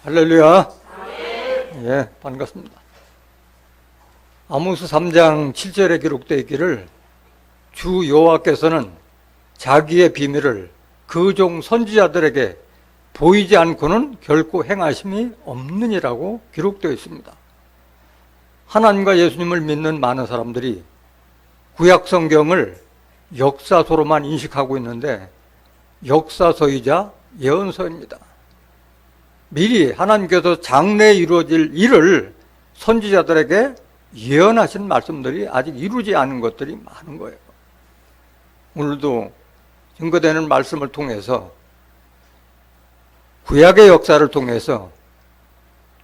할렐루야. 예, 반갑습니다. 아모스 3장 7절에 기록되어 있기를 주 여호와께서는 자기의 비밀을 그 종 선지자들에게 보이지 않고는 결코 행하심이 없느니라고 기록되어 있습니다. 하나님과 예수님을 믿는 많은 사람들이 구약 성경을 역사서로만 인식하고 있는데 역사서이자 예언서입니다. 미리 하나님께서 장래에 이루어질 일을 선지자들에게 예언하신 말씀들이 아직 이루지 않은 것들이 많은 거예요. 오늘도 증거되는 말씀을 통해서 구약의 역사를 통해서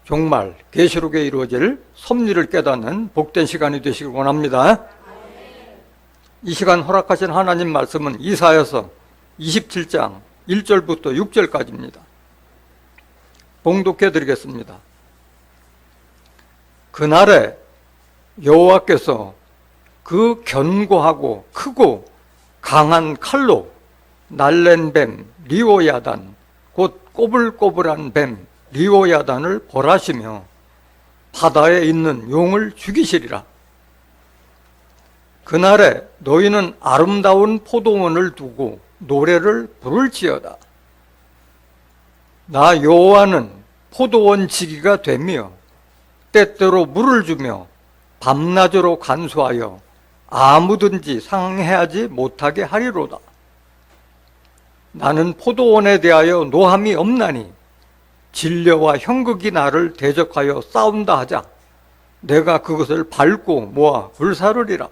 정말 계시록에 이루어질 섭리를 깨닫는 복된 시간이 되시길 원합니다. 이 시간 허락하신 하나님 말씀은 이사야서 27장 1절부터 6절까지입니다. 봉독해 드리겠습니다. 그날에 여호와께서 그 견고하고 크고 강한 칼로 날랜 뱀 리오야단 곧 꼬불꼬불한 뱀 리오야단을 벌하시며 바다에 있는 용을 죽이시리라. 그날에 너희는 아름다운 포도원을 두고 노래를 부를지어다. 나 여호와는 포도원 지기가 되며 때때로 물을 주며 밤낮으로 간수하여 아무든지 상해하지 못하게 하리로다. 나는 포도원에 대하여 노함이 없나니 진려와 형극이 나를 대적하여 싸운다 하자 내가 그것을 밟고 모아 불사르리라.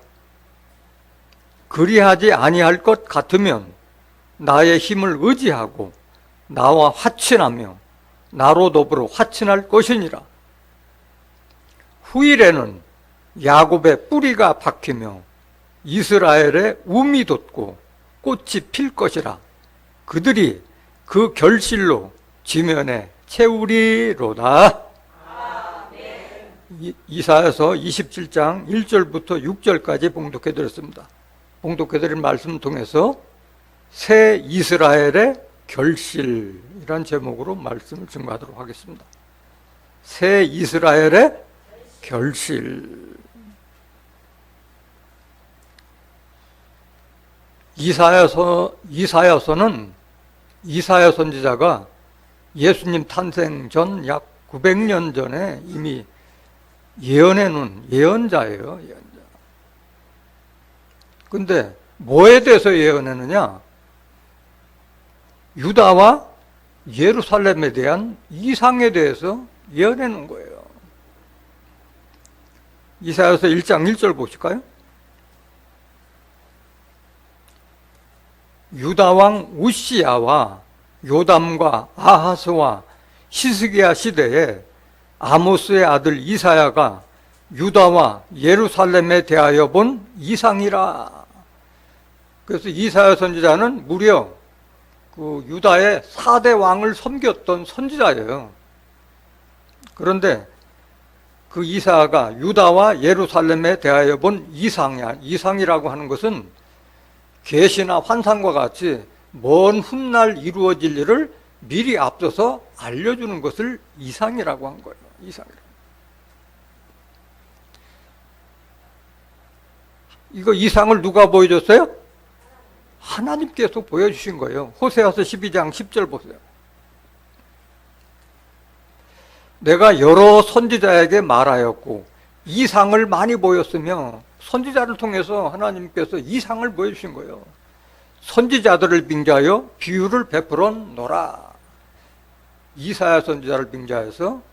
그리하지 아니할 것 같으면 나의 힘을 의지하고 나와 화친하며 나로 더불어 화친할 것이니라. 후일에는 야곱의 뿌리가 박히며 이스라엘의 움이 돋고 꽃이 필 것이라. 그들이 그 결실로 지면에 채우리로다. 이사야서 27장 1절부터 6절까지 봉독해 드렸습니다. 봉독해 드린 말씀 통해서 새 이스라엘의 결실이란 제목으로 말씀을 증거하도록 하겠습니다. 새 이스라엘의 결실. 이사야서는 이사야 선지자가 예수님 탄생 전 약 900년 전에 이미 예언해 놓은 예언자예요. 예언자. 근데 뭐에 대해서 예언했느냐? 유다와 예루살렘에 대한 이상에 대해서 예언해 놓은 거예요. 이사야서 1장 1절 보실까요? 유다 왕 우시야와 요담과 아하스와 히스기야 시대에 아모스의 아들 이사야가 유다와 예루살렘에 대하여 본 이상이라. 그래서 이사야 선지자는 무려 그 유다의 4대 왕을 섬겼던 선지자예요. 그런데 그 이사야가 유다와 예루살렘에 대하여 본 이상이야. 이상이라고 하는 것은 계시나 환상과 같이 먼 훗날 이루어질 일을 미리 앞서서 알려주는 것을 이상이라고 한 거예요. 이상이라고. 이거 이상을 누가 보여줬어요? 하나님께서 보여주신 거예요. 호세아서 12장 10절 보세요. 내가 여러 선지자에게 말하였고 이상을 많이 보였으며 선지자를 통해서 하나님께서 이상을 보여주신 거예요. 선지자들을 빙자하여 비유를 베풀어노라. 이사야 선지자를 빙자해서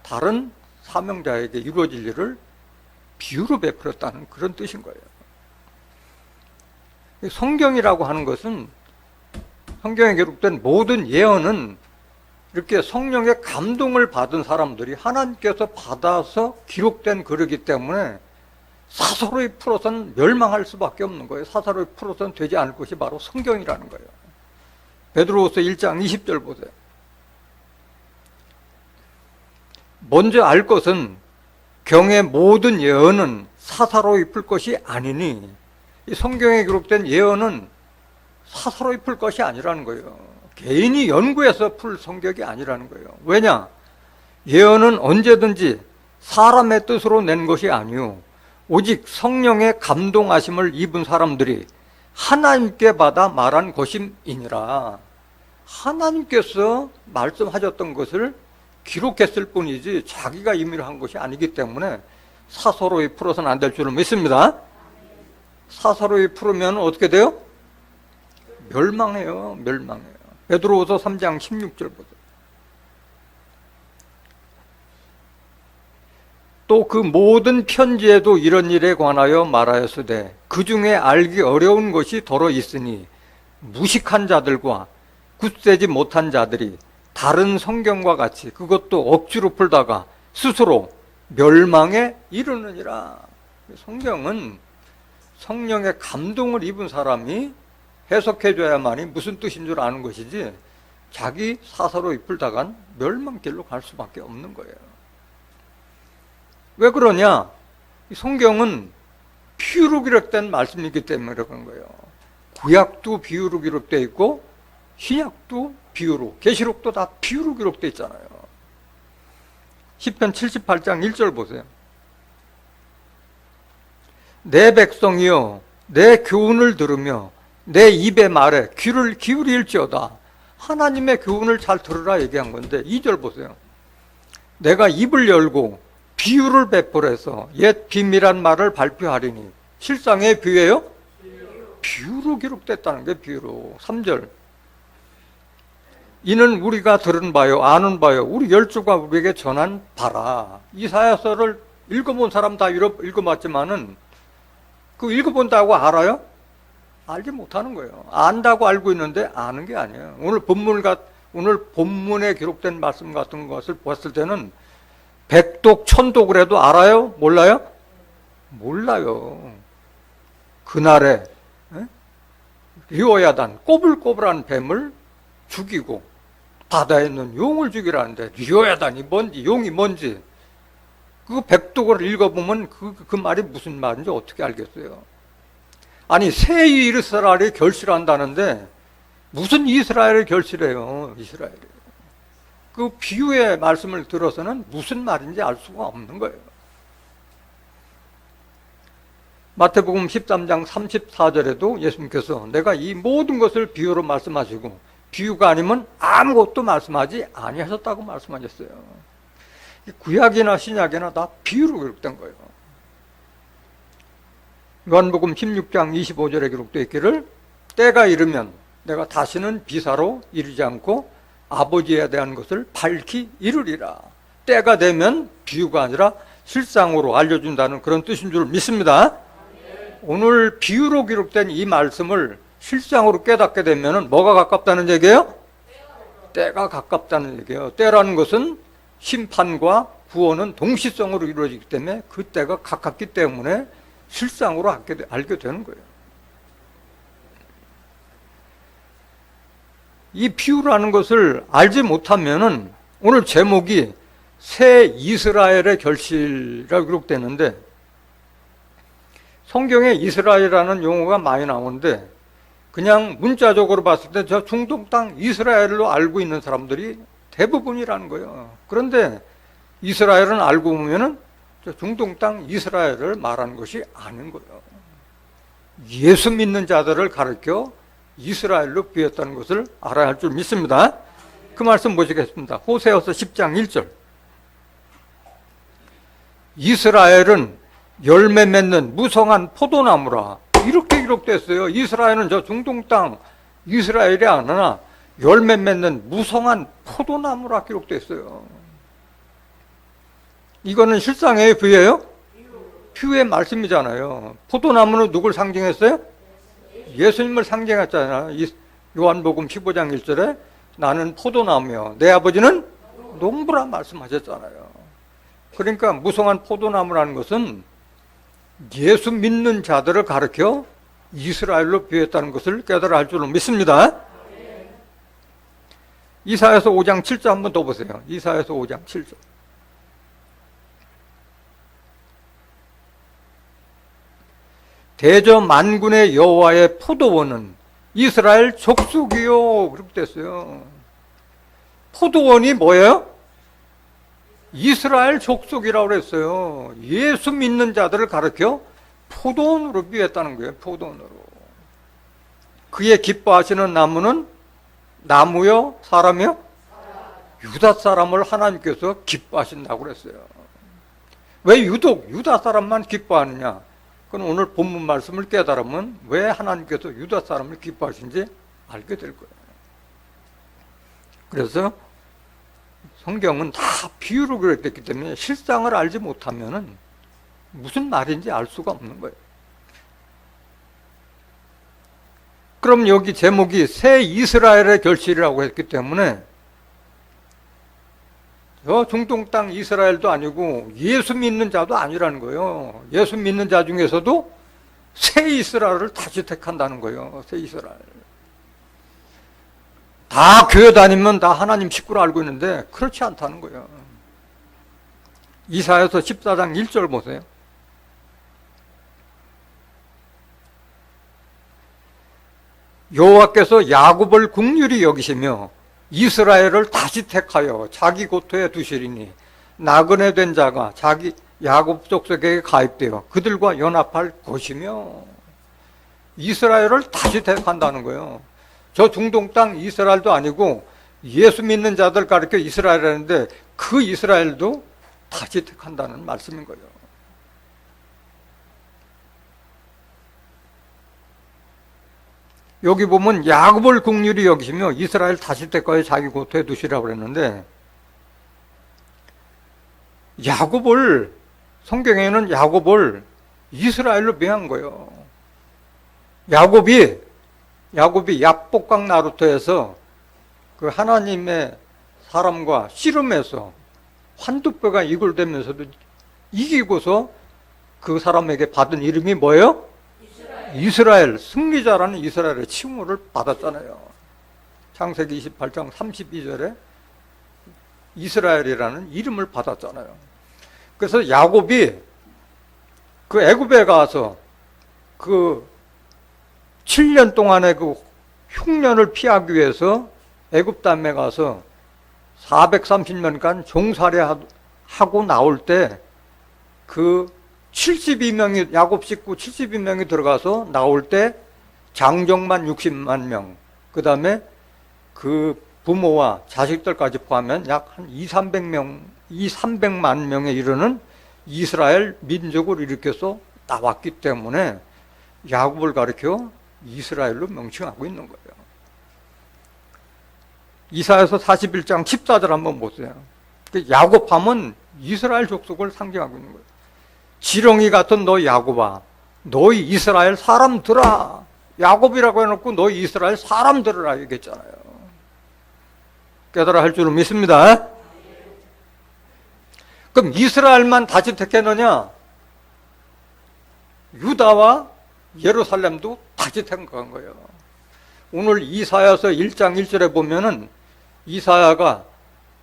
다른 사명자에게 이루어질 일을 비유로 베풀었다는 그런 뜻인 거예요. 성경이라고 하는 것은, 성경에 기록된 모든 예언은 이렇게 성령의 감동을 받은 사람들이 하나님께서 받아서 기록된 글이기 때문에 사사로이 풀어서는 멸망할 수밖에 없는 거예요. 사사로이 풀어서는 되지 않을 것이 바로 성경이라는 거예요. 베드로후서 1장 20절 보세요. 먼저 알 것은 경의 모든 예언은 사사로이 풀 것이 아니니, 이 성경에 기록된 예언은 사사로이 풀 것이 아니라는 거예요. 개인이 연구해서 풀 성격이 아니라는 거예요. 왜냐? 예언은 언제든지 사람의 뜻으로 낸 것이 아니요 오직 성령의 감동하심을 입은 사람들이 하나님께 받아 말한 것임이니라. 하나님께서 말씀하셨던 것을 기록했을 뿐이지 자기가 임의로 한 것이 아니기 때문에 사서로이 풀어서는 안 될 줄을 믿습니다. 사서로이 풀으면 어떻게 돼요? 멸망해요. 베드로후서 3장 16절 보세요. 또 그 모든 편지에도 이런 일에 관하여 말하였으되 그 중에 알기 어려운 것이 더러 있으니 무식한 자들과 굳세지 못한 자들이 다른 성경과 같이 그것도 억지로 풀다가 스스로 멸망에 이르느니라. 성경은 성령의 감동을 입은 사람이 해석해줘야만이 무슨 뜻인 줄 아는 것이지 자기 사사로 풀다간 멸망길로 갈 수밖에 없는 거예요. 왜 그러냐? 성경은 비유로 기록된 말씀이기 때문에 그런 거예요. 구약도 비유로 기록되어 있고 신약도 비유로, 계시록도 다 비유로 기록되어 있잖아요. 시편 78장 1절 보세요. 내 백성이여 내 교훈을 들으며 내 입의 말에 귀를 기울일지어다. 하나님의 교훈을 잘 들으라 얘기한 건데 2절 보세요. 내가 입을 열고 비유를 베풀어서 옛 비밀한 말을 발표하리니. 실상의 비유예요? 비유로 기록됐다는 게 비유로. 3절. 이는 우리가 들은 바요 아는 바요 우리 열주가 우리에게 전한 바라. 이사야서를 읽어본 사람 다 읽어봤지만은 그 읽어본다고 알아요? 알지 못하는 거예요. 안다고 알고 있는데 아는 게 아니에요. 오늘 본문에 기록된 말씀 같은 것을 봤을 때는 백독 천독을 해도 알아요? 몰라요? 몰라요. 그날에 리오야단 꼬불꼬불한 뱀을 죽이고 바다에 있는 용을 죽이라는데 리오야단이 뭔지 용이 뭔지 그 백독을 읽어보면 그 말이 무슨 말인지 어떻게 알겠어요? 아니 새 이스라엘이 결실한다는데 무슨 이스라엘을 결실해요? 이스라엘이. 그 비유의 말씀을 들어서는 무슨 말인지 알 수가 없는 거예요. 마태복음 13장 34절에도 예수님께서 내가 이 모든 것을 비유로 말씀하시고 비유가 아니면 아무것도 말씀하지 아니하셨다고 말씀하셨어요. 구약이나 신약이나 다 비유로 기록된 거예요. 요한복음 16장 25절에 기록되어 있기를 때가 이르면 내가 다시는 비사로 이르지 않고 아버지에 대한 것을 밝히 이르리라. 때가 되면 비유가 아니라 실상으로 알려준다는 그런 뜻인 줄 믿습니다. 오늘 비유로 기록된 이 말씀을 실상으로 깨닫게 되면 뭐가 가깝다는 얘기예요? 때가 가깝다는 얘기예요. 때라는 것은 심판과 구원은 동시성으로 이루어지기 때문에 그 때가 가깝기 때문에 실상으로 알게 되는 거예요. 이 비유라는 것을 알지 못하면은 오늘 제목이 새 이스라엘의 결실이라고 기록되는데 성경에 이스라엘이라는 용어가 많이 나오는데 그냥 문자적으로 봤을 때 저 중동 땅 이스라엘로 알고 있는 사람들이 대부분이라는 거예요. 그런데 이스라엘은 알고 보면은 저 중동 땅 이스라엘을 말하는 것이 아닌 거예요. 예수 믿는 자들을 가르쳐 이스라엘로 비웠다는 것을 알아야 할 줄 믿습니다. 그 말씀 보시겠습니다. 호세아서 10장 1절. 이스라엘은 열매 맺는 무성한 포도나무라. 이렇게 기록됐어요. 이스라엘은 저 중동 땅 이스라엘이 아니라 열매 맺는 무성한 포도나무라 기록됐어요. 이거는 실상의 비유예요? 비유의 말씀이잖아요. 포도나무는 누굴 상징했어요? 예수님을 상징했잖아요. 요한복음 15장 1절에 나는 포도나무요 내 아버지는 농부라 말씀하셨잖아요. 그러니까 무성한 포도나무라는 것은 예수 믿는 자들을 가르쳐 이스라엘로 비유했다는 것을 깨달아 할 줄로 믿습니다. 이사야서 5장 7절 한번 더 보세요. 이사야서 5장 7절. 대저 만군의 여호와의 포도원은 이스라엘 족속이요. 그렇게 됐어요. 포도원이 뭐예요? 이스라엘 족속이라고 그랬어요. 예수 믿는 자들을 가르쳐 포도원으로 비했다는 거예요. 포도원으로. 그의 기뻐하시는 나무는 나무요? 사람이요? 유다 사람을 하나님께서 기뻐하신다고 그랬어요. 왜 유독 유다 사람만 기뻐하느냐? 그건 오늘 본문 말씀을 깨달으면 왜 하나님께서 유다 사람을 기뻐하신지 알게 될 거예요. 그래서 성경은 다 비유로 그랬기 때문에 실상을 알지 못하면 무슨 말인지 알 수가 없는 거예요. 그럼 여기 제목이 새 이스라엘의 결실이라고 했기 때문에 저 중동 땅 이스라엘도 아니고 예수 믿는 자도 아니라는 거예요. 예수 믿는 자 중에서도 새 이스라엘을 다시 택한다는 거예요. 새 이스라엘. 다 교회 다니면 다 하나님 식구로 알고 있는데 그렇지 않다는 거예요. 이사야서 14장 1절 보세요. 여호와께서 야곱을 긍휼히 여기시며 이스라엘을 다시 택하여 자기 고토에 두시리니 나그네 된 자가 자기 야곱 족속에게 가입되어 그들과 연합할 것이며, 이스라엘을 다시 택한다는 거예요. 저 중동 땅 이스라엘도 아니고 예수 믿는 자들 가르쳐 이스라엘이라는데 그 이스라엘도 다시 택한다는 말씀인 거예요. 여기 보면 야곱을 긍휼히 여기시며 이스라엘 다시 택하여 자기 고토에 두시라고 그랬는데, 야곱을, 성경에는 야곱을 이스라엘로 묘한 거예요. 야곱이 약복강 나루터에서 그 하나님의 사람과 씨름해서 환두뼈가 이골되면서도 이기고서 그 사람에게 받은 이름이 뭐예요? 이스라엘, 승리자라는 이스라엘의 칭호를 받았잖아요. 창세기 28장 32절에 이스라엘이라는 이름을 받았잖아요. 그래서 야곱이 그 애굽에 가서 그 7년 동안의 그 흉년을 피하기 위해서 애굽 땅에 가서 430년간 종살이하고 나올 때 그 72명이, 야곱 식구 72명이 들어가서 나올 때 장정만 60만 명, 그 다음에 그 부모와 자식들까지 포함하면 약 한 300만 명에 이르는 이스라엘 민족을 일으켜서 나왔기 때문에 야곱을 가리켜 이스라엘로 명칭하고 있는 거예요. 이사야서 41장 14절 한번 보세요. 야곱하면 이스라엘 족속을 상징하고 있는 거예요. 지렁이 같은 너 야곱아, 너희 이스라엘 사람들아. 야곱이라고 해놓고 너희 이스라엘 사람들이라 얘기했잖아요. 깨달아 할 줄은 믿습니다. 그럼 이스라엘만 다시 택했느냐? 유다와 예루살렘도 다시 택한 거예요. 오늘 이사야서 1장 1절에 보면은 이사야가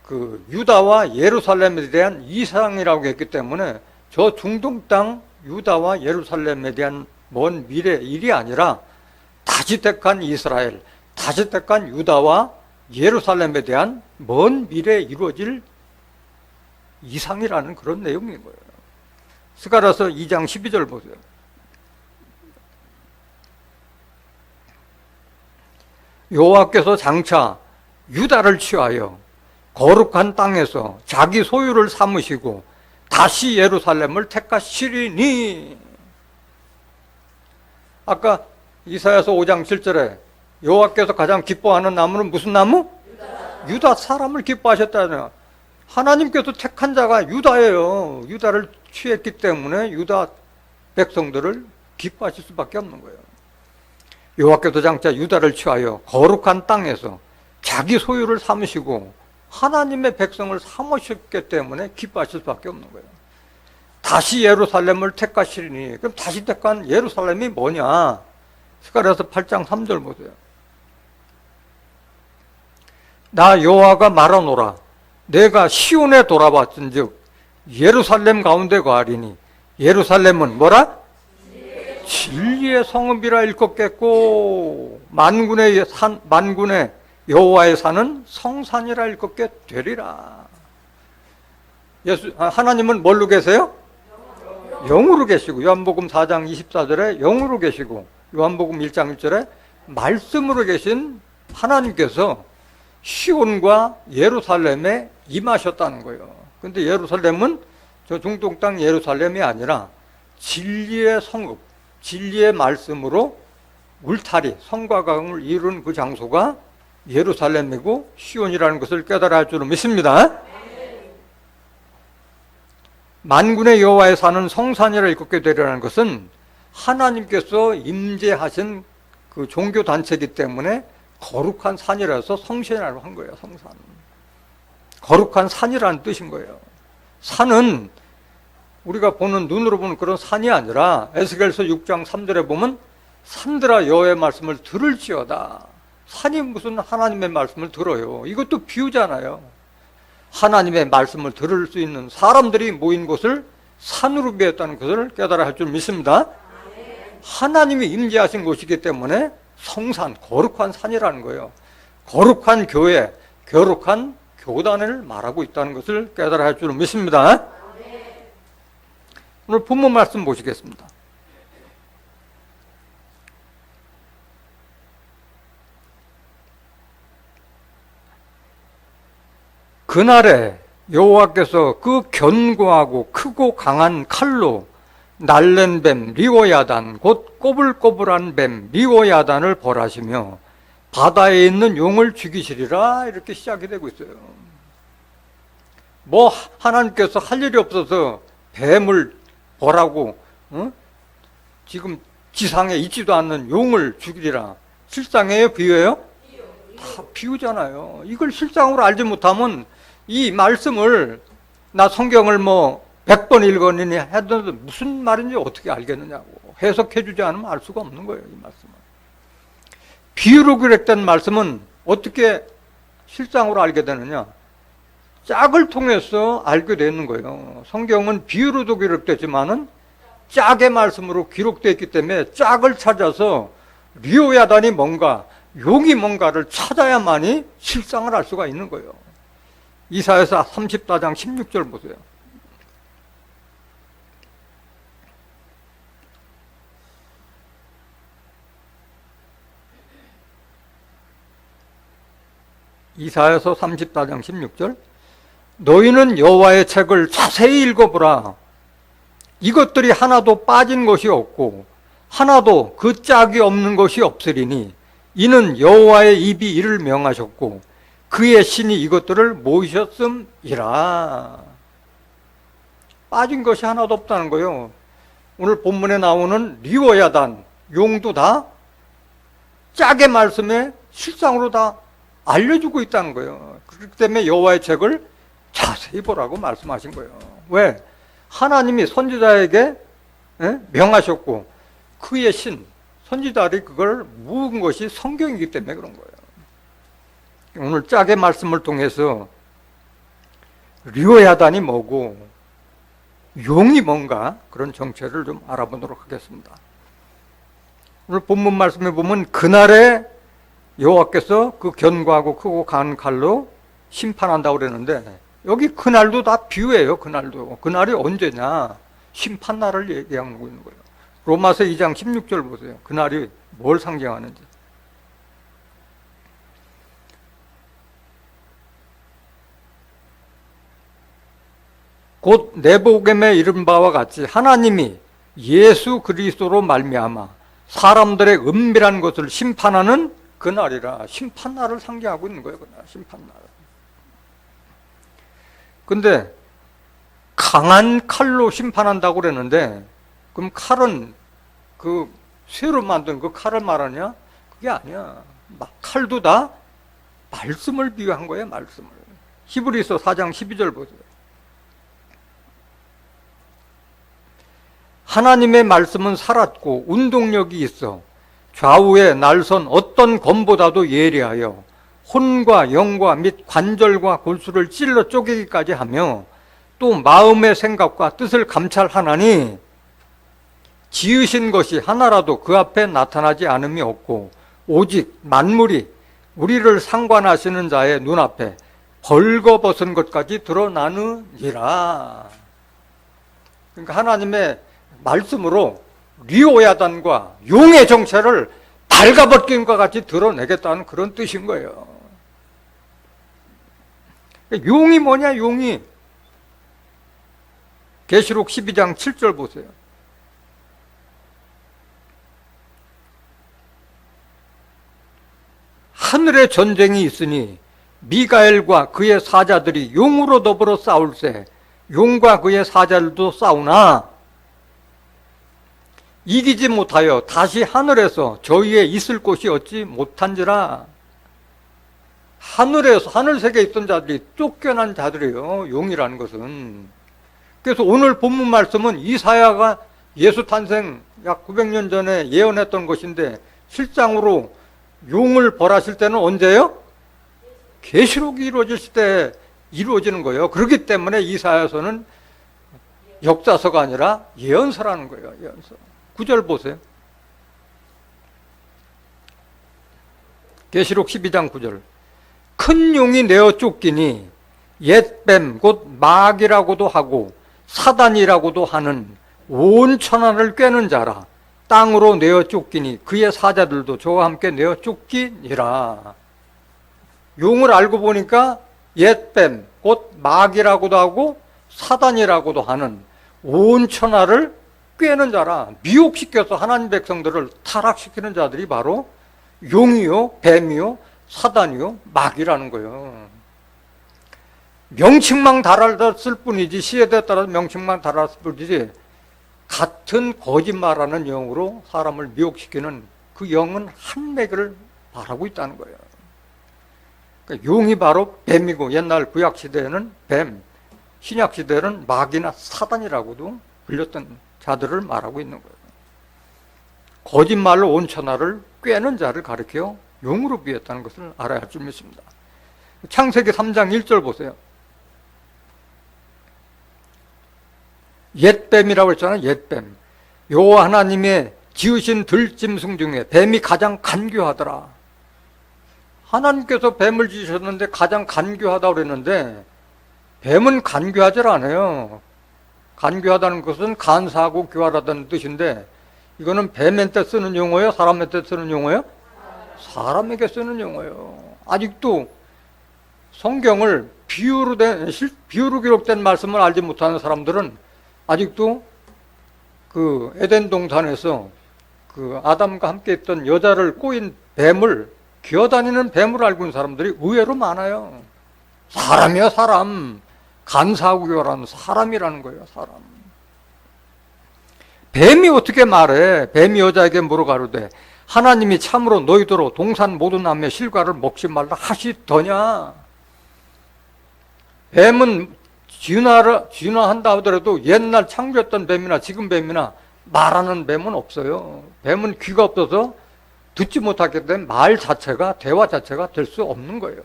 그 유다와 예루살렘에 대한 이상이라고 했기 때문에 저 중동 땅 유다와 예루살렘에 대한 먼 미래 일이 아니라 다시 택한 이스라엘, 다시 택한 유다와 예루살렘에 대한 먼 미래에 이루어질 이상이라는 그런 내용인 거예요. 스가랴서 2장 12절 보세요. 여호와께서 장차 유다를 취하여 거룩한 땅에서 자기 소유를 삼으시고 다시 예루살렘을 택하시리니. 아까 이사야서 5장 7절에 여호와께서 가장 기뻐하는 나무는 무슨 나무? 유다 사람을 기뻐하셨다잖아요. 하나님께서 택한 자가 유다예요. 유다를 취했기 때문에 유다 백성들을 기뻐하실 수밖에 없는 거예요. 여호와께서 장차 유다를 취하여 거룩한 땅에서 자기 소유를 삼으시고 하나님의 백성을 삼으셨기 때문에 기뻐하실 수밖에 없는 거예요. 다시 예루살렘을 택하시리니. 그럼 다시 택한 예루살렘이 뭐냐? 스가랴서 8장 3절 보세요. 나 여호와가 말하노라. 내가 시온에 돌아왔은즉 예루살렘 가운데 거하리니. 예루살렘은 뭐라? 진리의 성읍이라 일컫겠고 만군의 여호와의 산은 성산이라 일컫게 되리라. 하나님은 뭘로 계세요? 영으로 계시고, 요한복음 4장 24절에 영으로 계시고, 요한복음 1장 1절에 말씀으로 계신 하나님께서 시온과 예루살렘에 임하셨다는 거예요. 근데 예루살렘은 저 중동 땅 예루살렘이 아니라 진리의 성읍, 진리의 말씀으로 울타리, 성과 강을 이룬 그 장소가 예루살렘이고 시온이라는 것을 깨달아야 할 줄로 믿습니다. 만군의 여호와에 사는 성산이라 일컫게 되리라는 것은 하나님께서 임재하신 그 종교 단체이기 때문에 거룩한 산이라서 성산이라고 한 거예요. 성산. 거룩한 산이라는 뜻인 거예요. 산은 우리가 보는 눈으로 보는 그런 산이 아니라 에스겔서 6장 3절에 보면 산들아 여호와의 말씀을 들을지어다. 산이 무슨 하나님의 말씀을 들어요. 이것도 비유잖아요. 하나님의 말씀을 들을 수 있는 사람들이 모인 곳을 산으로 비했다는 것을 깨달아야 할 줄 믿습니다. 하나님이 임재하신 곳이기 때문에 성산, 거룩한 산이라는 거예요. 거룩한 교회, 거룩한 교단을 말하고 있다는 것을 깨달아야 할 줄 믿습니다. 오늘 본문 말씀 보시겠습니다. 그날에 여호와께서 그 견고하고 크고 강한 칼로 날랜 뱀 리오야단 곧 꼬불꼬불한 뱀 리오야단을 벌하시며 바다에 있는 용을 죽이시리라. 이렇게 시작이 되고 있어요. 뭐 하나님께서 할 일이 없어서 뱀을 벌하고 지금 지상에 있지도 않는 용을 죽이리라. 실상이에요? 비유예요? 다 비유잖아요. 이걸 실상으로 알지 못하면 이 말씀을 나 성경을 뭐 100번 읽었느니 해도 무슨 말인지 어떻게 알겠느냐고 해석해 주지 않으면 알 수가 없는 거예요. 이 말씀은 비유로 기록된 말씀은 어떻게 실상으로 알게 되느냐? 짝을 통해서 알게 되는 거예요. 성경은 비유로도 기록되지만은 짝의 말씀으로 기록되어 있기 때문에 짝을 찾아서 리오야단이 뭔가 용이 뭔가를 찾아야만이 실상을 알 수가 있는 거예요. 이사야서 34장 16절 보세요. 이사야서 34장 16절 너희는 여호와의 책을 자세히 읽어보라. 이것들이 하나도 빠진 것이 없고 하나도 그 짝이 없는 것이 없으리니 이는 여호와의 입이 이를 명하셨고 그의 신이 이것들을 모으셨음이라. 빠진 것이 하나도 없다는 거예요. 오늘 본문에 나오는 리오야단 용도 다 짝의 말씀에 실상으로 다 알려주고 있다는 거예요. 그렇기 때문에 여호와의 책을 자세히 보라고 말씀하신 거예요. 왜? 하나님이 선지자에게 명하셨고 그의 신, 선지자들이 그걸 모은 것이 성경이기 때문에 그런 거예요. 오늘 짝의 말씀을 통해서 리오야단이 뭐고 용이 뭔가 그런 정체를 좀 알아보도록 하겠습니다. 오늘 본문 말씀에 보면 그날에 여호와께서 그 견고하고 크고 강한 칼로 심판한다고 그랬는데 여기 그날도 다 비유예요. 그날도. 그날이 언제냐? 심판날을 얘기하고 있는 거예요. 로마서 2장 16절 보세요. 그날이 뭘 상징하는지. 곧 네부갓네살의 이른 바와 같이 하나님이 예수 그리스도로 말미암아 사람들의 은밀한 것을 심판하는 그날이라. 심판날을 상징하고 있는 거예요. 그날 심판날. 근데 강한 칼로 심판한다고 그랬는데 그럼 칼은 그 쇠로 만든 그 칼을 말하냐? 그게 아니야. 칼도 다 말씀을 비유한 거예요. 말씀을. 히브리서 4장 12절 보세요. 하나님의 말씀은 살았고 운동력이 있어 좌우에 날선 어떤 검보다도 예리하여 혼과 영과 및 관절과 골수를 찔러 쪼개기까지 하며 또 마음의 생각과 뜻을 감찰하나니 지으신 것이 하나라도 그 앞에 나타나지 않음이 없고 오직 만물이 우리를 상관하시는 자의 눈앞에 벌거벗은 것까지 드러나느니라. 그러니까 하나님의 말씀으로 리오야단과 용의 정체를 달가벗김과 같이 드러내겠다는 그런 뜻인 거예요. 용이 뭐냐, 용이. 계시록 12장 7절 보세요. 하늘에 전쟁이 있으니 미가엘과 그의 사자들이 용으로 더불어 싸울세 용과 그의 사자들도 싸우나 이기지 못하여 다시 하늘에서 저희에 있을 곳이 얻지 못한지라. 하늘에서, 하늘세계에 있던 자들이 쫓겨난 자들이에요, 용이라는 것은. 그래서 오늘 본문 말씀은 이사야가 예수 탄생 약 900년 전에 예언했던 것인데 실상으로 용을 벌하실 때는 언제요? 계시록이 이루어질 때 이루어지는 거예요. 그렇기 때문에 이사야서는 역사서가 아니라 예언서라는 거예요. 예언서. 9절 보세요. 계시록 12장 9절. 큰 용이 내어 쫓기니 옛뱀 곧 마귀라고도 하고 사단이라고도 하는 온 천하를 꿰는 자라. 땅으로 내어 쫓기니 그의 사자들도 저와 함께 내어 쫓기니라. 용을 알고 보니까 옛뱀 곧 마귀라고도 하고 사단이라고도 하는 온 천하를 꿰는 자라. 미혹시켜서 하나님 백성들을 타락시키는 자들이 바로 용이요, 뱀이요, 사단이요, 마귀라는 거예요. 명칭만 달았을 뿐이지, 시에에 따라서 명칭만 달았을 뿐이지 같은 거짓말하는 영으로 사람을 미혹시키는 그 영은 한 매개를 바라고 있다는 거예요. 그러니까 용이 바로 뱀이고, 옛날 구약시대에는 뱀, 신약시대에는 마귀나 사단이라고도 불렸던 자들을 말하고 있는 거예요. 거짓말로 온 천하를 꿰는 자를 가리켜 용으로 비했다는 것을 알아야 할 줄 믿습니다. 창세기 3장 1절 보세요. 옛뱀이라고 했잖아요. 옛뱀. 여호와 하나님의 지으신 들짐승 중에 뱀이 가장 간교하더라. 하나님께서 뱀을 지으셨는데 가장 간교하다고 그랬는데 뱀은 간교하지 않아요. 간교하다는 것은 간사하고 교활하다는 뜻인데 이거는 뱀한테 쓰는 용어예요? 사람한테 쓰는 용어예요? 사람에게 쓰는 용어예요. 아직도 성경을 비유로 기록된 말씀을 알지 못하는 사람들은 아직도 그 에덴 동산에서 그 아담과 함께 있던 여자를 꼬인 뱀을, 기어다니는 뱀을 알고 있는 사람들이 의외로 많아요. 사람이야, 사람. 간사하고 교활한 사람이라는 거예요, 사람. 뱀이 어떻게 말해? 뱀이 여자에게 물어가로되 하나님이 참으로 너희더러 동산 모든 남의 실과를 먹지 말라 하시더냐? 뱀은 진화한다 하더라도 옛날 창조했던 뱀이나 지금 뱀이나 말하는 뱀은 없어요. 뱀은 귀가 없어서 듣지 못하게 된 말 자체가, 대화 자체가 될 수 없는 거예요.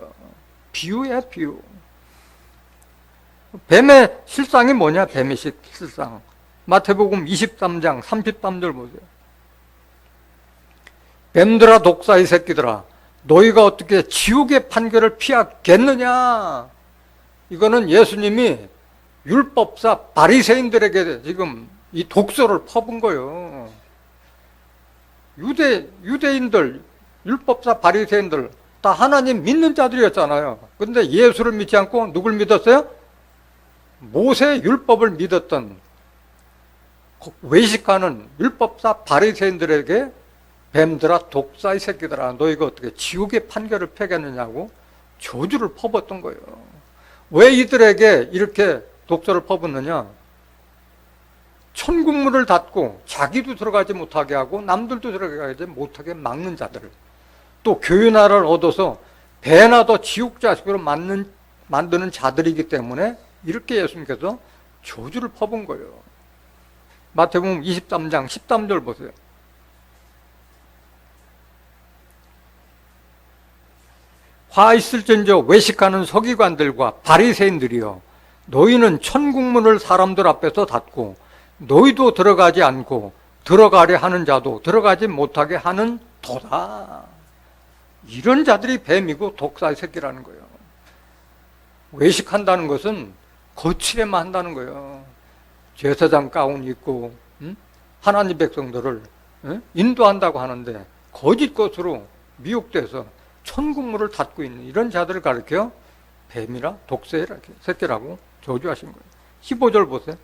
비유야, 비유. 뱀의 실상이 뭐냐? 뱀의 실상. 마태복음 23장 33절 보세요. 뱀들아, 독사의 새끼들아, 너희가 어떻게 지옥의 판결을 피하겠느냐? 이거는 예수님이 율법사 바리새인들에게 지금 이 독서를 퍼본 거예요. 유대인들, 율법사 바리새인들 다 하나님 믿는 자들이었잖아요. 그런데 예수를 믿지 않고 누굴 믿었어요? 모세의 율법을 믿었던 외식하는 율법사 바리새인들에게 뱀들아, 독사의 새끼들아, 너희가 어떻게 지옥의 판결을 펴겠느냐고 저주를 퍼붓던 거예요. 왜 이들에게 이렇게 독서를 퍼붓느냐? 천국문을 닫고 자기도 들어가지 못하게 하고 남들도 들어가지 못하게 막는 자들, 또 교훈화를 얻어서 배나 더 지옥 자식으로 만드는 자들이기 때문에 이렇게 예수님께서 저주를 퍼본 거예요. 마태복음 23장 13절 보세요. 화 있을진저 외식하는 서기관들과 바리새인들이여, 너희는 천국문을 사람들 앞에서 닫고 너희도 들어가지 않고 들어가려 하는 자도 들어가지 못하게 하는 도다. 이런 자들이 뱀이고 독사의 새끼라는 거예요. 외식한다는 것은 거칠에만 한다는 거예요. 제사장 가운 입고 하나님 백성들을 인도한다고 하는데 거짓 것으로 미혹돼서 천국문을 닫고 있는 이런 자들을 가르쳐 뱀이라 독새라 새끼라고 저주하신 거예요. 15절 보세요.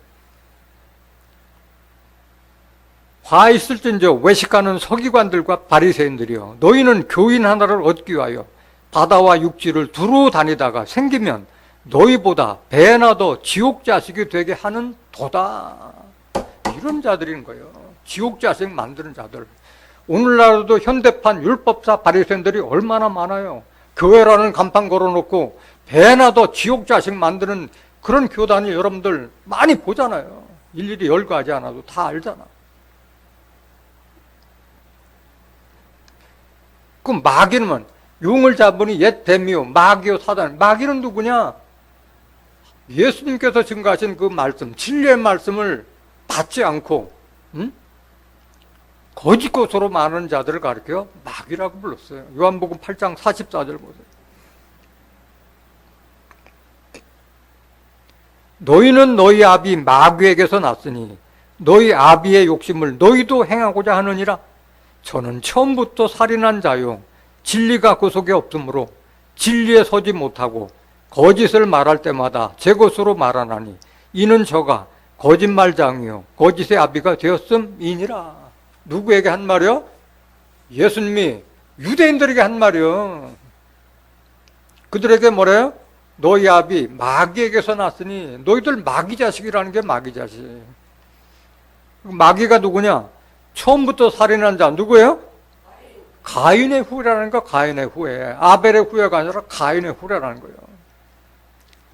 화 있을진저 외식하는 서기관들과 바리새인들이여, 너희는 교인 하나를 얻기 위하여 바다와 육지를 두루 다니다가 생기면 너희보다 배나 더 지옥 자식이 되게 하는 도다. 이런 자들인 거예요. 지옥 자식 만드는 자들. 오늘날도 현대판 율법사 바리새인들이 얼마나 많아요. 교회라는 간판 걸어놓고 배나 더 지옥 자식 만드는 그런 교단이 여러분들 많이 보잖아요. 일일이 열거하지 않아도 다 알잖아. 그 마귀는 용을 잡으니 옛 뱀이요 마귀요 사단. 마귀는 누구냐? 예수님께서 증거하신 그 말씀, 진리의 말씀을 받지 않고 거짓 것으로 말하는 자들을 가리켜 마귀라고 불렀어요. 요한복음 8장 44절 보세요. 너희는 너희 아비 마귀에게서 났으니 너희 아비의 욕심을 너희도 행하고자 하느니라. 저는 처음부터 살인한 자요 진리가 그 속에 없으므로 진리에 서지 못하고 거짓을 말할 때마다 제 것으로 말하나니 이는 저가 거짓말장이요 거짓의 아비가 되었음이니라. 누구에게 한 말이요? 예수님이 유대인들에게 한 말이요. 그들에게 뭐래요? 너희 아비 마귀에게서 났으니 너희들 마귀 자식이라는 게 마귀 자식. 마귀가 누구냐? 처음부터 살인한 자 누구예요? 가인의 후예라는 거. 가인의 후예. 아벨의 후예가 아니라 가인의 후예라는 거예요.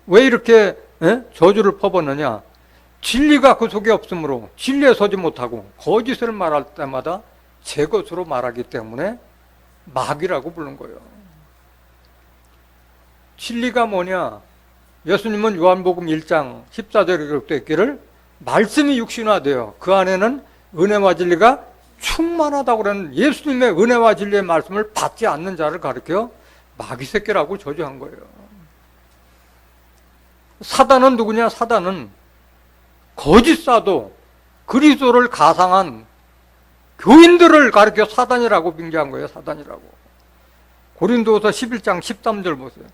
왜 이렇게 저주를 퍼붓느냐? 진리가 그 속에 없으므로 진리에 서지 못하고 거짓을 말할 때마다 제 것으로 말하기 때문에 마귀라고 부른 거예요. 진리가 뭐냐? 예수님은 요한복음 1장 14절에 기록되어 있기를 말씀이 육신화되어 그 안에는 은혜와 진리가 충만하다고 그러는 예수님의 은혜와 진리의 말씀을 받지 않는 자를 가리켜 마귀 새끼라고 저주한 거예요. 사단은 누구냐? 사단은 거짓사도 그리스도를 가상한 교인들을 가리켜 사단이라고 빙자한 거예요. 사단이라고. 고린도서 11장 13절 보세요.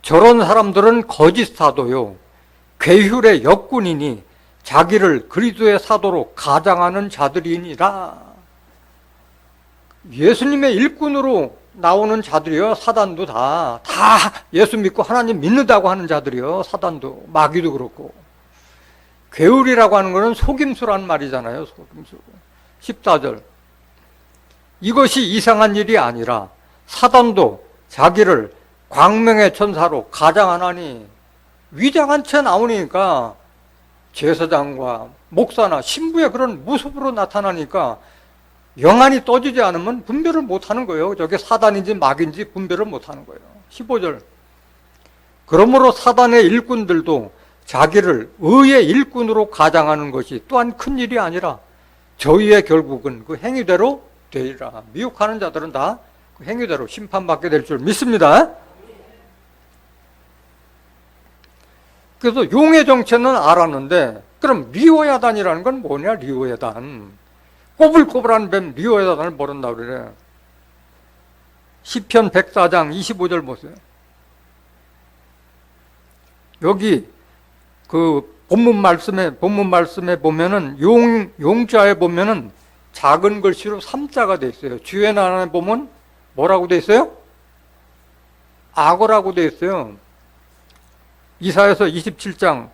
저런 사람들은 거짓 사도요 괴휼의 역군이니 자기를 그리스도의 사도로 가장하는 자들이니라. 예수님의 일꾼으로 나오는 자들이요 사단도 다 예수 믿고 하나님 믿는다고 하는 자들이요 사단도 마귀도 그렇고. 괴휼이라고 하는 것은 속임수라는 말이잖아요. 속임수. 14절 이것이 이상한 일이 아니라 사단도 자기를 광명의 천사로 가장하나니. 위장한 채 나오니까 제사장과 목사나 신부의 그런 모습으로 나타나니까 영안이 떠지지 않으면 분별을 못하는 거예요. 저게 사단인지 마귀인지 분별을 못하는 거예요. 15절 그러므로 사단의 일꾼들도 자기를 의의 일꾼으로 가장하는 것이 또한 큰 일이 아니라 저희의 결국은 그 행위대로 되리라. 미혹하는 자들은 다 그 행위대로 심판받게 될 줄 믿습니다. 그래서 용의 정체는 알았는데 그럼 리오야단이라는 건 뭐냐? 리오야단. 꼬불꼬불한 뱀 리오야단을 모른다 그래. 시편 104장 25절 보세요. 여기 그 본문 말씀에 보면은 용자에 보면은 작은 글씨로 3자가 돼 있어요. 주의 나라에 보면 뭐라고 돼 있어요? 악어라고 돼 있어요. 이사야서 27장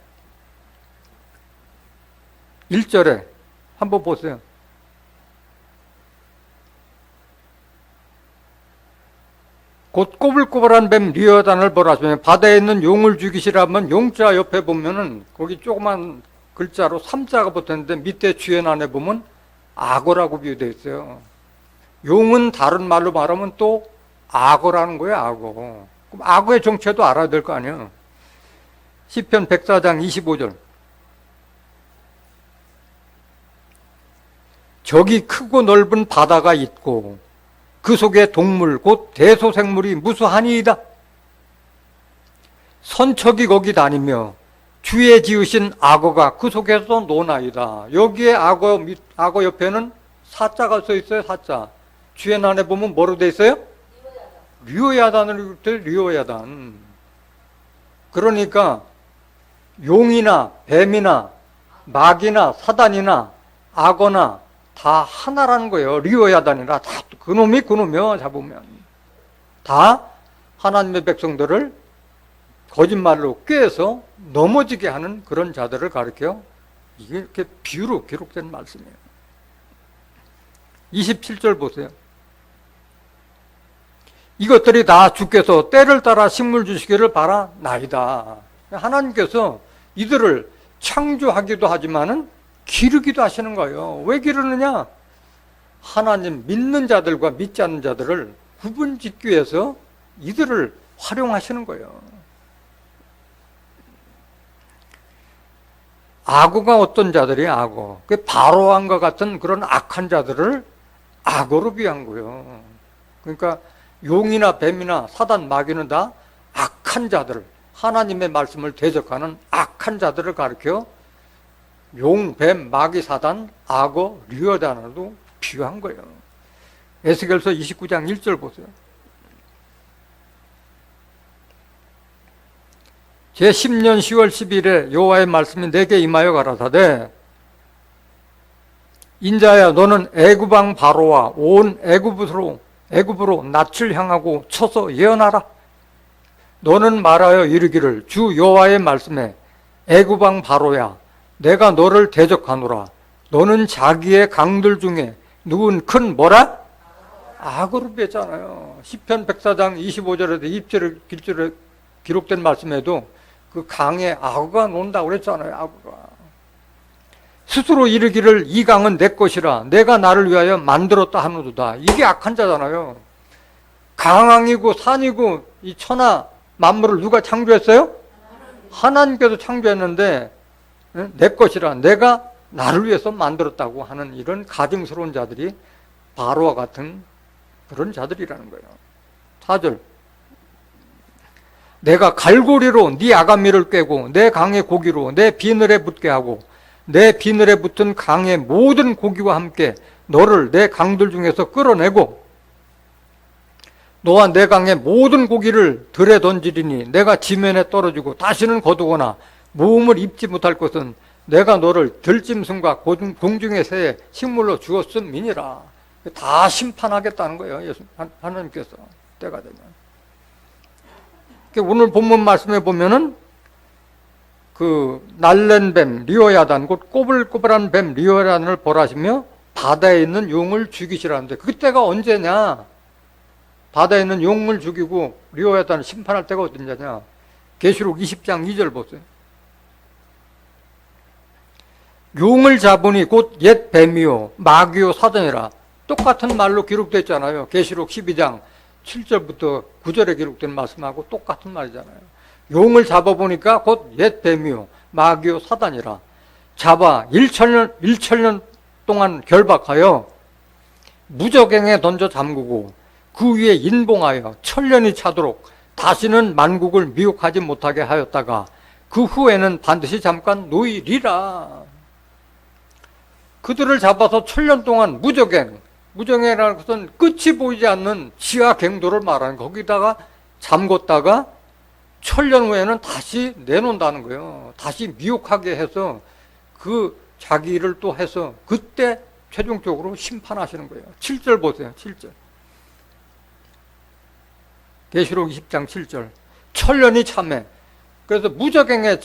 1절에 한번 보세요. 곧 꼬불꼬불한 뱀 리어단을 벌하시며 바다에 있는 용을 죽이시라면 용자 옆에 보면은 거기 조그만 글자로 3자가 붙었는데 밑에 주연 안에 보면 악어라고 비유되어 있어요. 용은 다른 말로 말하면 또 악어라는 거예요. 악어. 그럼 악어의 정체도 알아야 될 거 아니에요. 시편 104장 25절 저기 크고 넓은 바다가 있고 그 속에 동물 곧 대소생물이 무수하니이다. 선척이 거기 다니며 주의 지으신 악어가 그 속에서 노나이다. 여기에 악어 옆에는 사자가 써 있어요. 사자. 주의 난에 보면 뭐로 돼 있어요? 류야단으로 돼. 류야단. 그러니까 용이나 뱀이나 마귀나 사단이나 악어나 다 하나라는 거예요. 류야단이라 다 그놈이요. 잡으면 다 하나님의 백성들을 거짓말로 꾀해서 넘어지게 하는 그런 자들을 가리켜 이게 이렇게 비유로 기록된 말씀이에요. 27절 보세요. 이것들이 다 주께서 때를 따라 식물 주시기를 바라나이다. 하나님께서 이들을 창조하기도 하지만은 기르기도 하시는 거예요. 왜 기르느냐? 하나님 믿는 자들과 믿지 않는 자들을 구분짓기 위해서 이들을 활용하시는 거예요. 악어가 어떤 자들이 악어. 그 바로왕과 같은 그런 악한 자들을 악어로 비한 거예요. 그러니까 용이나 뱀이나 사단, 마귀는 다 악한 자들, 하나님의 말씀을 대적하는 악한 자들을 가리켜 용, 뱀, 마귀, 사단, 악어, 류어단으로도 비유한 거예요. 에스겔서 29장 1절 보세요. 제10년 10월 10일에 여호와의 말씀이 내게 임하여 가라사대 인자야 너는 애굽왕 바로와 온 애굽으로 낯을 향하고 쳐서 예언하라. 너는 말하여 이르기를 주 여호와의 말씀에 애굽왕 바로야 내가 너를 대적하노라. 너는 자기의 강들 중에 누군 큰 뭐라? 악어로 뺐잖아요. 시편 104장 25절에도 2절에 기록된 말씀에도 그 강에 악어가 논다고 그랬잖아요. 악어가 스스로 이르기를 이 강은 내 것이라 내가 나를 위하여 만들었다 하노도다. 이게 악한 자잖아요. 강이고 산이고 이 천하 만물을 누가 창조했어요? 하나님께서 창조했는데 내 것이라 내가 나를 위해서 만들었다고 하는 이런 가증스러운 자들이 바로와 같은 그런 자들이라는 거예요. 4절 내가 갈고리로 네 아가미를 꿰고 내 강의 고기로 내 비늘에 붙게 하고 내 비늘에 붙은 강의 모든 고기와 함께 너를 내 강들 중에서 끌어내고 너와 내 강의 모든 고기를 들에 던지리니 내가 지면에 떨어지고 다시는 거두거나 모음을 입지 못할 것은 내가 너를 들짐승과 공중의 새의 식물로 주었음이니라. 다 심판하겠다는 거예요. 하나님께서 때가 되면. 오늘 본문 말씀에 보면은 그 날랜 뱀 리오야단 곧 꼬불꼬불한 뱀 리오야단을 벌하시며 바다에 있는 용을 죽이시라는데 그때가 언제냐? 바다에 있는 용을 죽이고 리오야단을 심판할 때가 언제냐? 계시록 20장 2절 보세요. 용을 잡으니 곧 옛 뱀이요 마귀요 사단이라. 똑같은 말로 기록되어 있잖아요. 계시록 12장 7절부터 9절에 기록된 말씀하고 똑같은 말이잖아요. 용을 잡아보니까 곧 옛 뱀이요 마귀요 사단이라. 잡아 1천년 동안 결박하여 무저갱에 던져 잠그고 그 위에 인봉하여 천년이 차도록 다시는 만국을 미혹하지 못하게 하였다가 그 후에는 반드시 잠깐 놓이리라. 그들을 잡아서 천년 동안 무저갱이라는 것은 끝이 보이지 않는 지하 갱도를 말하는 거기다가 잠궜다가 천년 후에는 다시 내놓는다는 거예요. 다시 미혹하게 해서 그 자기 일을 또 해서 그때 최종적으로 심판하시는 거예요. 7절 보세요. 7절. 계시록 20장 7절. 천년이 참해. 그래서 무저갱에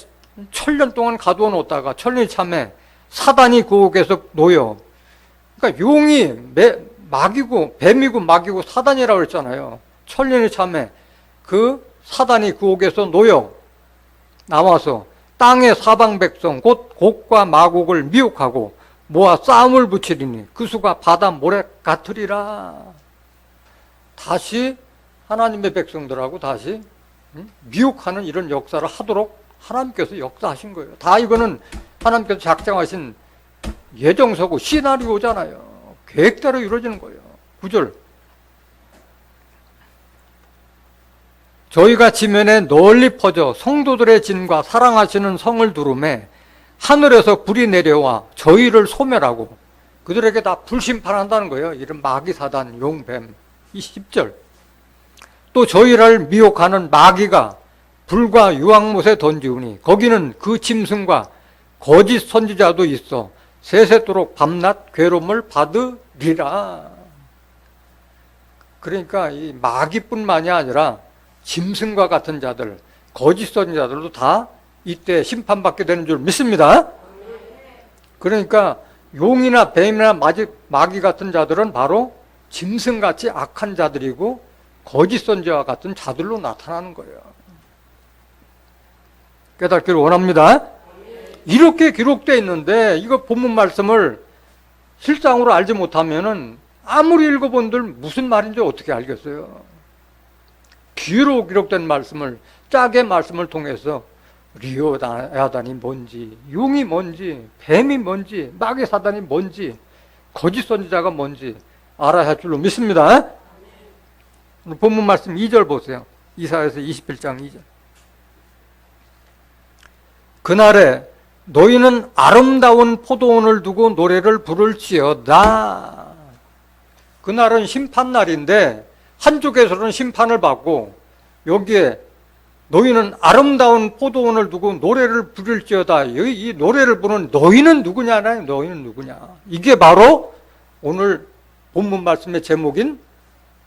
천년 동안 가두어 놓다가 천년이 참해. 사단이 그 옥에서 놓여. 그러니까 용이 마귀고 뱀이고 마귀고 사단이라고 했잖아요. 천년이 참해. 그 사단이 그 옥에서 놓여 나와서 땅의 사방 백성 곧 곡과 마곡을 미혹하고 모아 싸움을 붙이리니 그 수가 바다 모래 같으리라. 다시 하나님의 백성들하고 다시 미혹하는 이런 역사를 하도록 하나님께서 역사하신 거예요. 다 이거는 하나님께서 작정하신 예정서고 시나리오잖아요. 계획대로 이루어지는 거예요. 9절 저희가 지면에 널리 퍼져 성도들의 진과 사랑하시는 성을 두름에 하늘에서 불이 내려와 저희를 소멸하고 그들에게 다 불심판한다는 거예요. 이런 마귀사단, 용뱀. 이 10절. 또 저희를 미혹하는 마귀가 불과 유황못에 던지우니 거기는 그 짐승과 거짓 선지자도 있어 세세토록 밤낮 괴로움을 받으리라. 그러니까 이 마귀뿐만이 아니라 짐승과 같은 자들, 거짓 선지자들도 다 이때 심판받게 되는 줄 믿습니다. 그러니까 용이나 뱀이나 마귀 같은 자들은 바로 짐승같이 악한 자들이고 거짓 선지자와 같은 자들로 나타나는 거예요. 깨닫기를 원합니다. 이렇게 기록되어 있는데 이거 본문 말씀을 실상으로 알지 못하면은 아무리 읽어본들 무슨 말인지 어떻게 알겠어요? 비유로 기록된 말씀을 짝의 말씀을 통해서 리오야단이 뭔지, 용이 뭔지, 뱀이 뭔지, 마귀 사단이 뭔지, 거짓 선지자가 뭔지 알아야 할 줄로 믿습니다. 본문 말씀 2절 보세요. 이사야서 21장 2절. 그날에 너희는 아름다운 포도원을 두고 노래를 부를지어다. 그날은 심판날인데 한쪽에서는 심판을 받고 여기에 너희는 아름다운 포도원을 두고 노래를 부를지어다. 이 노래를 부르는 너희는 누구냐나요? 너희는 누구냐? 이게 바로 오늘 본문 말씀의 제목인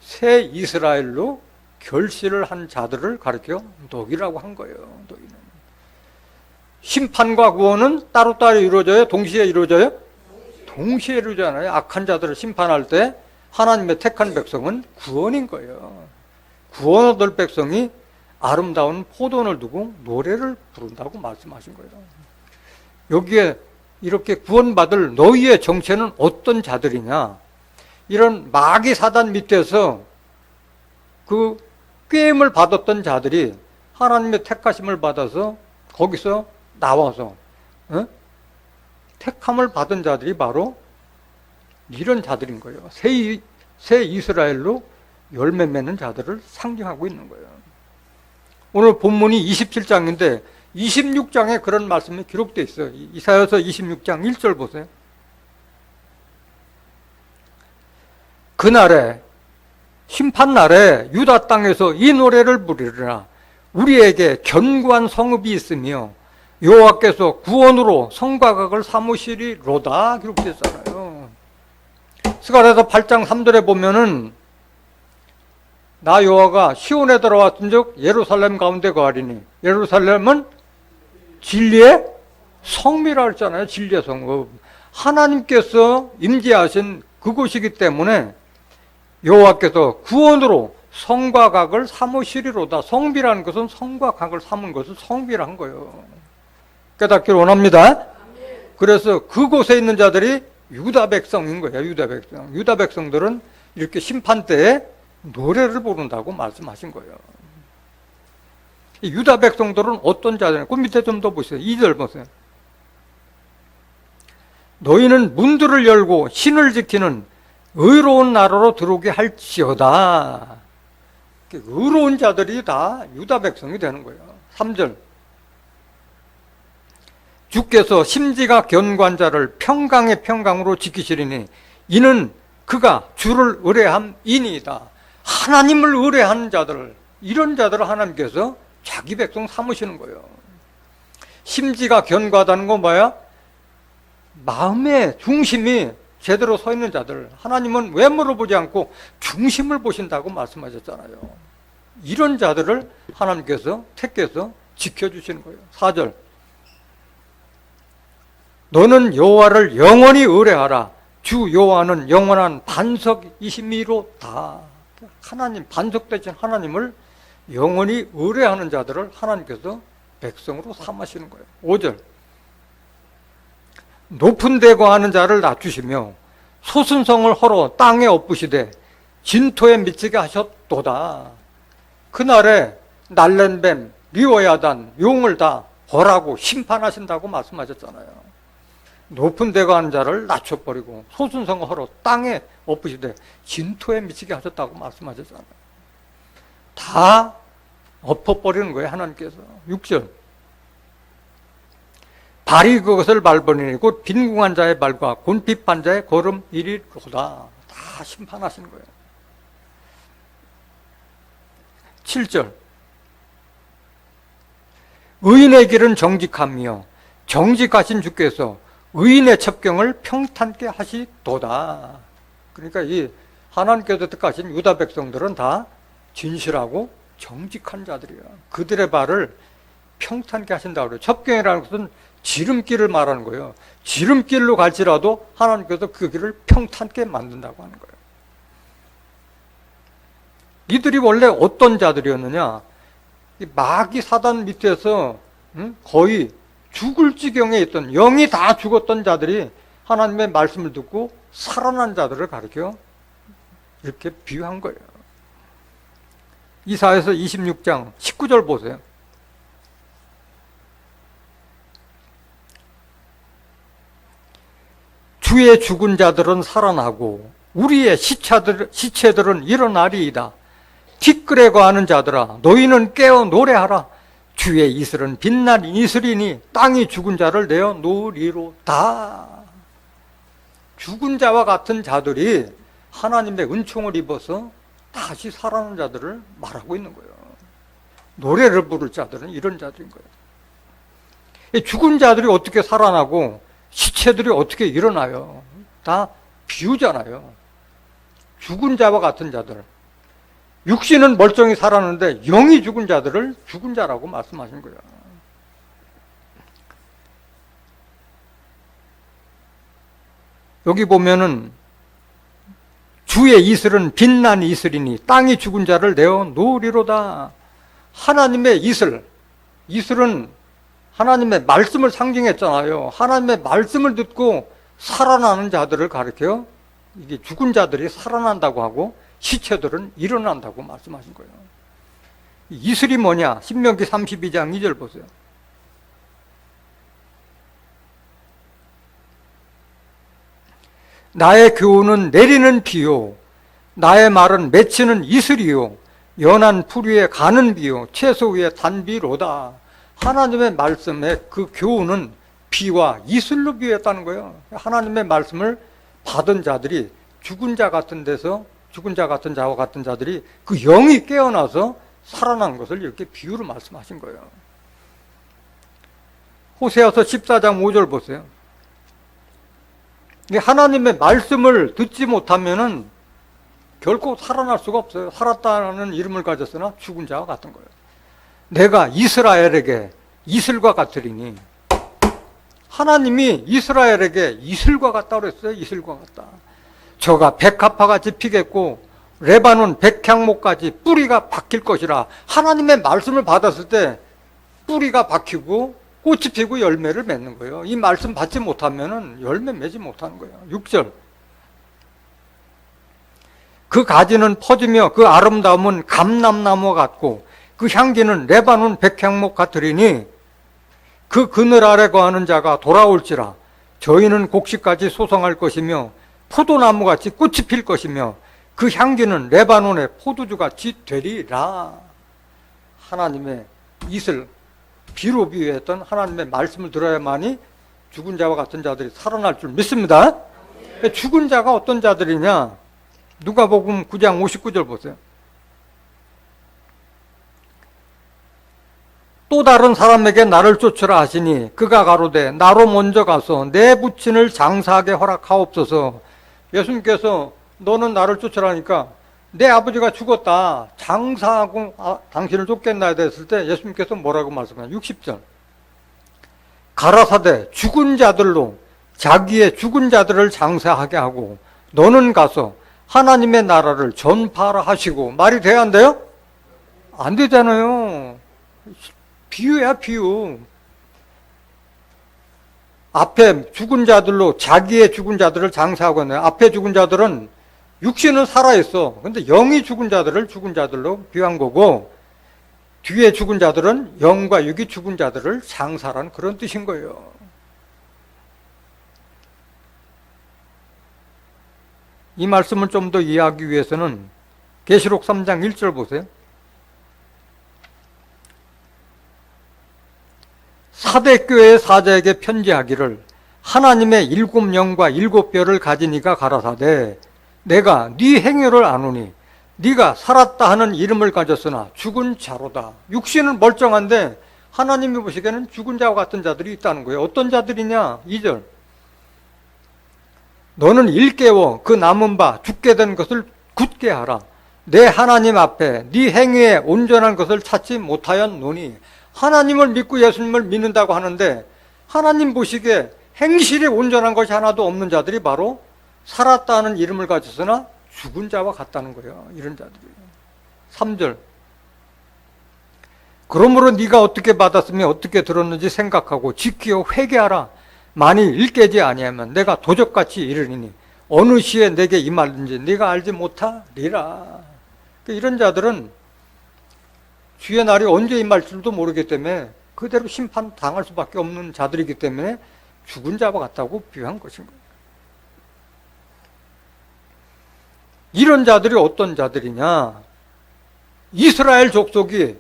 새 이스라엘로 결실을 한 자들을 가리켜 너희라고 한 거예요. 너희는. 심판과 구원은 따로따로 이루어져요? 동시에 이루어져요? 동시에 이루어지잖아요. 악한 자들을 심판할 때 하나님의 택한 백성은 구원인 거예요. 구원 얻을 백성이 아름다운 포도원을 두고 노래를 부른다고 말씀하신 거예요. 여기에 이렇게 구원받을 너희의 정체는 어떤 자들이냐? 이런 마귀 사단 밑에서 그 꾀임을 받았던 자들이 하나님의 택하심을 받아서 거기서 나와서 택함을 받은 자들이 바로 이런 자들인 거예요. 새 이스라엘로 열매 맺는 자들을 상징하고 있는 거예요. 오늘 본문이 27장인데 26장에 그런 말씀이 기록되어 있어요. 이사야서 26장 1절 보세요. 그날에 심판날에 유다 땅에서 이 노래를 부르리라. 우리에게 견고한 성읍이 있으며 여호와께서 구원으로 성과 각을 삼으시리로다 기록됐잖아요. 스가랴서 8장 3절에 보면은 나 여호와가 시온에 들어왔은즉 예루살렘 가운데 거하리니 예루살렘은 진리의 성미라 했잖아요. 진리의 성읍. 하나님께서 임재하신 그곳이기 때문에 여호와께서 구원으로 성과 각을 삼으시리로다. 성비라는 것은 성과 각을 삼은 것을 성비라는 거예요. 깨닫기를 원합니다. 그래서 그곳에 있는 자들이 유다 백성인 거예요. 유다 백성. 유다 백성들은 이렇게 심판 때에 노래를 부른다고 말씀하신 거예요. 유다 백성들은 어떤 자들이냐? 그 밑에 좀 더 보세요. 2절 보세요. 너희는 문들을 열고 신을 지키는 의로운 나라로 들어오게 할지어다. 의로운 자들이 다 유다 백성이 되는 거예요. 3절. 주께서 심지가 견고한 자를 평강의 평강으로 지키시리니 이는 그가 주를 의뢰함이니이다. 하나님을 의뢰하는 자들, 이런 자들을 하나님께서 자기 백성 삼으시는 거예요. 심지가 견고하다는 건 뭐야? 마음의 중심이 제대로 서 있는 자들. 하나님은 외모를 보지 않고 중심을 보신다고 말씀하셨잖아요. 이런 자들을 하나님께서 택해서 지켜주시는 거예요. 4절. 너는 여호와를 영원히 의뢰하라. 주 여호와는 영원한 반석이심이로다. 하나님, 반석 대신 하나님을 영원히 의뢰하는 자들을 하나님께서 백성으로 삼으시는 거예요. 5절. 높은 데 거하는 자를 낮추시며 소순성을 헐어 땅에 엎으시되 진토에 미치게 하셨도다. 그날에 날랜뱀, 리오야단, 용을 다 벌하고 심판하신다고 말씀하셨잖아요. 높은 데 가는 자를 낮춰버리고 소순성을 헐어 땅에 엎으시되 진토에 미치게 하셨다고 말씀하셨잖아요. 다 엎어버리는 거예요, 하나님께서. 6절. 발이 그것을 밟으니 곧 빈궁한 자의 발과 곤핍한 자의 걸음 이리로다. 다 심판하시는 거예요. 7절. 의인의 길은 정직하며 정직하신 주께서 의인의 첩경을 평탄케 하시도다. 그러니까 이 하나님께서 택하신 유다 백성들은 다 진실하고 정직한 자들이야. 그들의 발을 평탄케 하신다고 그래요. 첩경이라는 것은 지름길을 말하는 거예요. 지름길로 갈지라도 하나님께서 그 길을 평탄케 만든다고 하는 거예요. 이들이 원래 어떤 자들이었느냐? 마귀 사단 밑에서 거의 죽을 지경에 있던, 영이 다 죽었던 자들이 하나님의 말씀을 듣고 살아난 자들을 가리켜 이렇게 비유한 거예요. 이사야서 26장 19절 보세요. 주의 죽은 자들은 살아나고 우리의 시체들은 일어나리이다. 티끌에 거하는 자들아, 너희는 깨어 노래하라. 주의 이슬은 빛난 이슬이니 땅이 죽은 자를 내어 놓으리로다. 죽은 자와 같은 자들이 하나님의 은총을 입어서 다시 살아난 자들을 말하고 있는 거예요. 노래를 부를 자들은 이런 자들인 거예요. 죽은 자들이 어떻게 살아나고 시체들이 어떻게 일어나요? 다 비유잖아요. 죽은 자와 같은 자들. 육신은 멀쩡히 살았는데 영이 죽은 자들을 죽은 자라고 말씀하신 거예요. 여기 보면은 주의 이슬은 빛난 이슬이니 땅이 죽은 자를 내어 놓으리로다. 하나님의 이슬은 하나님의 말씀을 상징했잖아요. 하나님의 말씀을 듣고 살아나는 자들을 가리켜 이게 죽은 자들이 살아난다고 하고 시체들은 일어난다고 말씀하신 거예요. 이슬이 뭐냐? 신명기 32장 2절 보세요. 나의 교훈은 내리는 비요, 나의 말은 맺히는 이슬이요, 연한 풀 위에 가는 비요, 채소 위에 단비로다. 하나님의 말씀의 그 교훈은 비와 이슬로 비유했다는 거예요. 하나님의 말씀을 받은 자들이 죽은 자 같은 데서 죽은 자 같은 자와 같은 자들이 그 영이 깨어나서 살아난 것을 이렇게 비유로 말씀하신 거예요. 호세아서 14장 5절 보세요. 하나님의 말씀을 듣지 못하면은 결코 살아날 수가 없어요. 살았다는 이름을 가졌으나 죽은 자와 같은 거예요. 내가 이스라엘에게 이슬과 같으리니, 하나님이 이스라엘에게 이슬과 같다고 그랬어요. 이슬과 같다. 저가 백합화같이 피겠고 레바논 백향목까지 뿌리가 박힐 것이라. 하나님의 말씀을 받았을 때 뿌리가 박히고 꽃이 피고 열매를 맺는 거예요. 이 말씀 받지 못하면 열매 맺지 못하는 거예요. 6절. 그 가지는 퍼지며 그 아름다움은 감람나무 같고 그 향기는 레바논 백향목 같으리니 그 그늘 아래 거하는 자가 돌아올지라. 저희는 곡식까지 소성할 것이며 포도나무같이 꽃이 필 것이며 그 향기는 레바논의 포도주같이 되리라. 하나님의 이슬, 비로 비유했던 하나님의 말씀을 들어야만이 죽은 자와 같은 자들이 살아날 줄 믿습니다. 죽은 자가 어떤 자들이냐? 누가복음 9장 59절 보세요. 또 다른 사람에게 나를 쫓으라 하시니 그가 가로되 나로 먼저 가서 내 부친을 장사하게 허락하옵소서. 예수님께서 너는 나를 쫓으라니까 내 아버지가 죽었다, 장사하고 당신을 쫓겠나 했을 때 예수님께서 뭐라고 말씀하냐? 60절. 가라사대 죽은 자들로 자기의 죽은 자들을 장사하게 하고 너는 가서 하나님의 나라를 전파하라 하시고. 말이 돼야 안 돼요? 안 되잖아요. 비유야, 비유. 앞에 죽은 자들로 자기의 죽은 자들을 장사하고 있네요. 앞에 죽은 자들은 육신은 살아있어. 근데 영이 죽은 자들을 죽은 자들로 비유한 거고, 뒤에 죽은 자들은 영과 육이 죽은 자들을 장사라는 그런 뜻인 거예요. 이 말씀을 좀 더 이해하기 위해서는 계시록 3장 1절 보세요. 사대교회 사자에게 편지하기를 하나님의 7영과 7뼈를 가진 이가 가라사대 내가 네 행위를 아노니 네가 살았다 하는 이름을 가졌으나 죽은 자로다. 육신은 멀쩡한데 하나님이 보시기에는 죽은 자와 같은 자들이 있다는 거예요. 어떤 자들이냐? 2절 너는 일깨워 그 남은 바 죽게 된 것을 굳게 하라. 내 하나님 앞에 네 행위에 온전한 것을 찾지 못하였노니 하나님을 믿고 예수님을 믿는다고 하는데 하나님 보시기에 행실이 온전한 것이 하나도 없는 자들이 바로 살았다는 이름을 가졌으나 죽은 자와 같다는 거예요. 이런 자들이. 3절 그러므로 네가 어떻게 받았으며 어떻게 들었는지 생각하고 지키어 회개하라. 만일 일깨지 아니하면 내가 도적같이 이르리니 어느 시에 내게 임하든지 네가 알지 못하리라. 이런 자들은 주의 날이 언제 임할 줄도 모르기 때문에 그대로 심판당할 수밖에 없는 자들이기 때문에 죽은 자와 같다고 비유한 것인 거예요. 이런 자들이 어떤 자들이냐? 이스라엘 족속이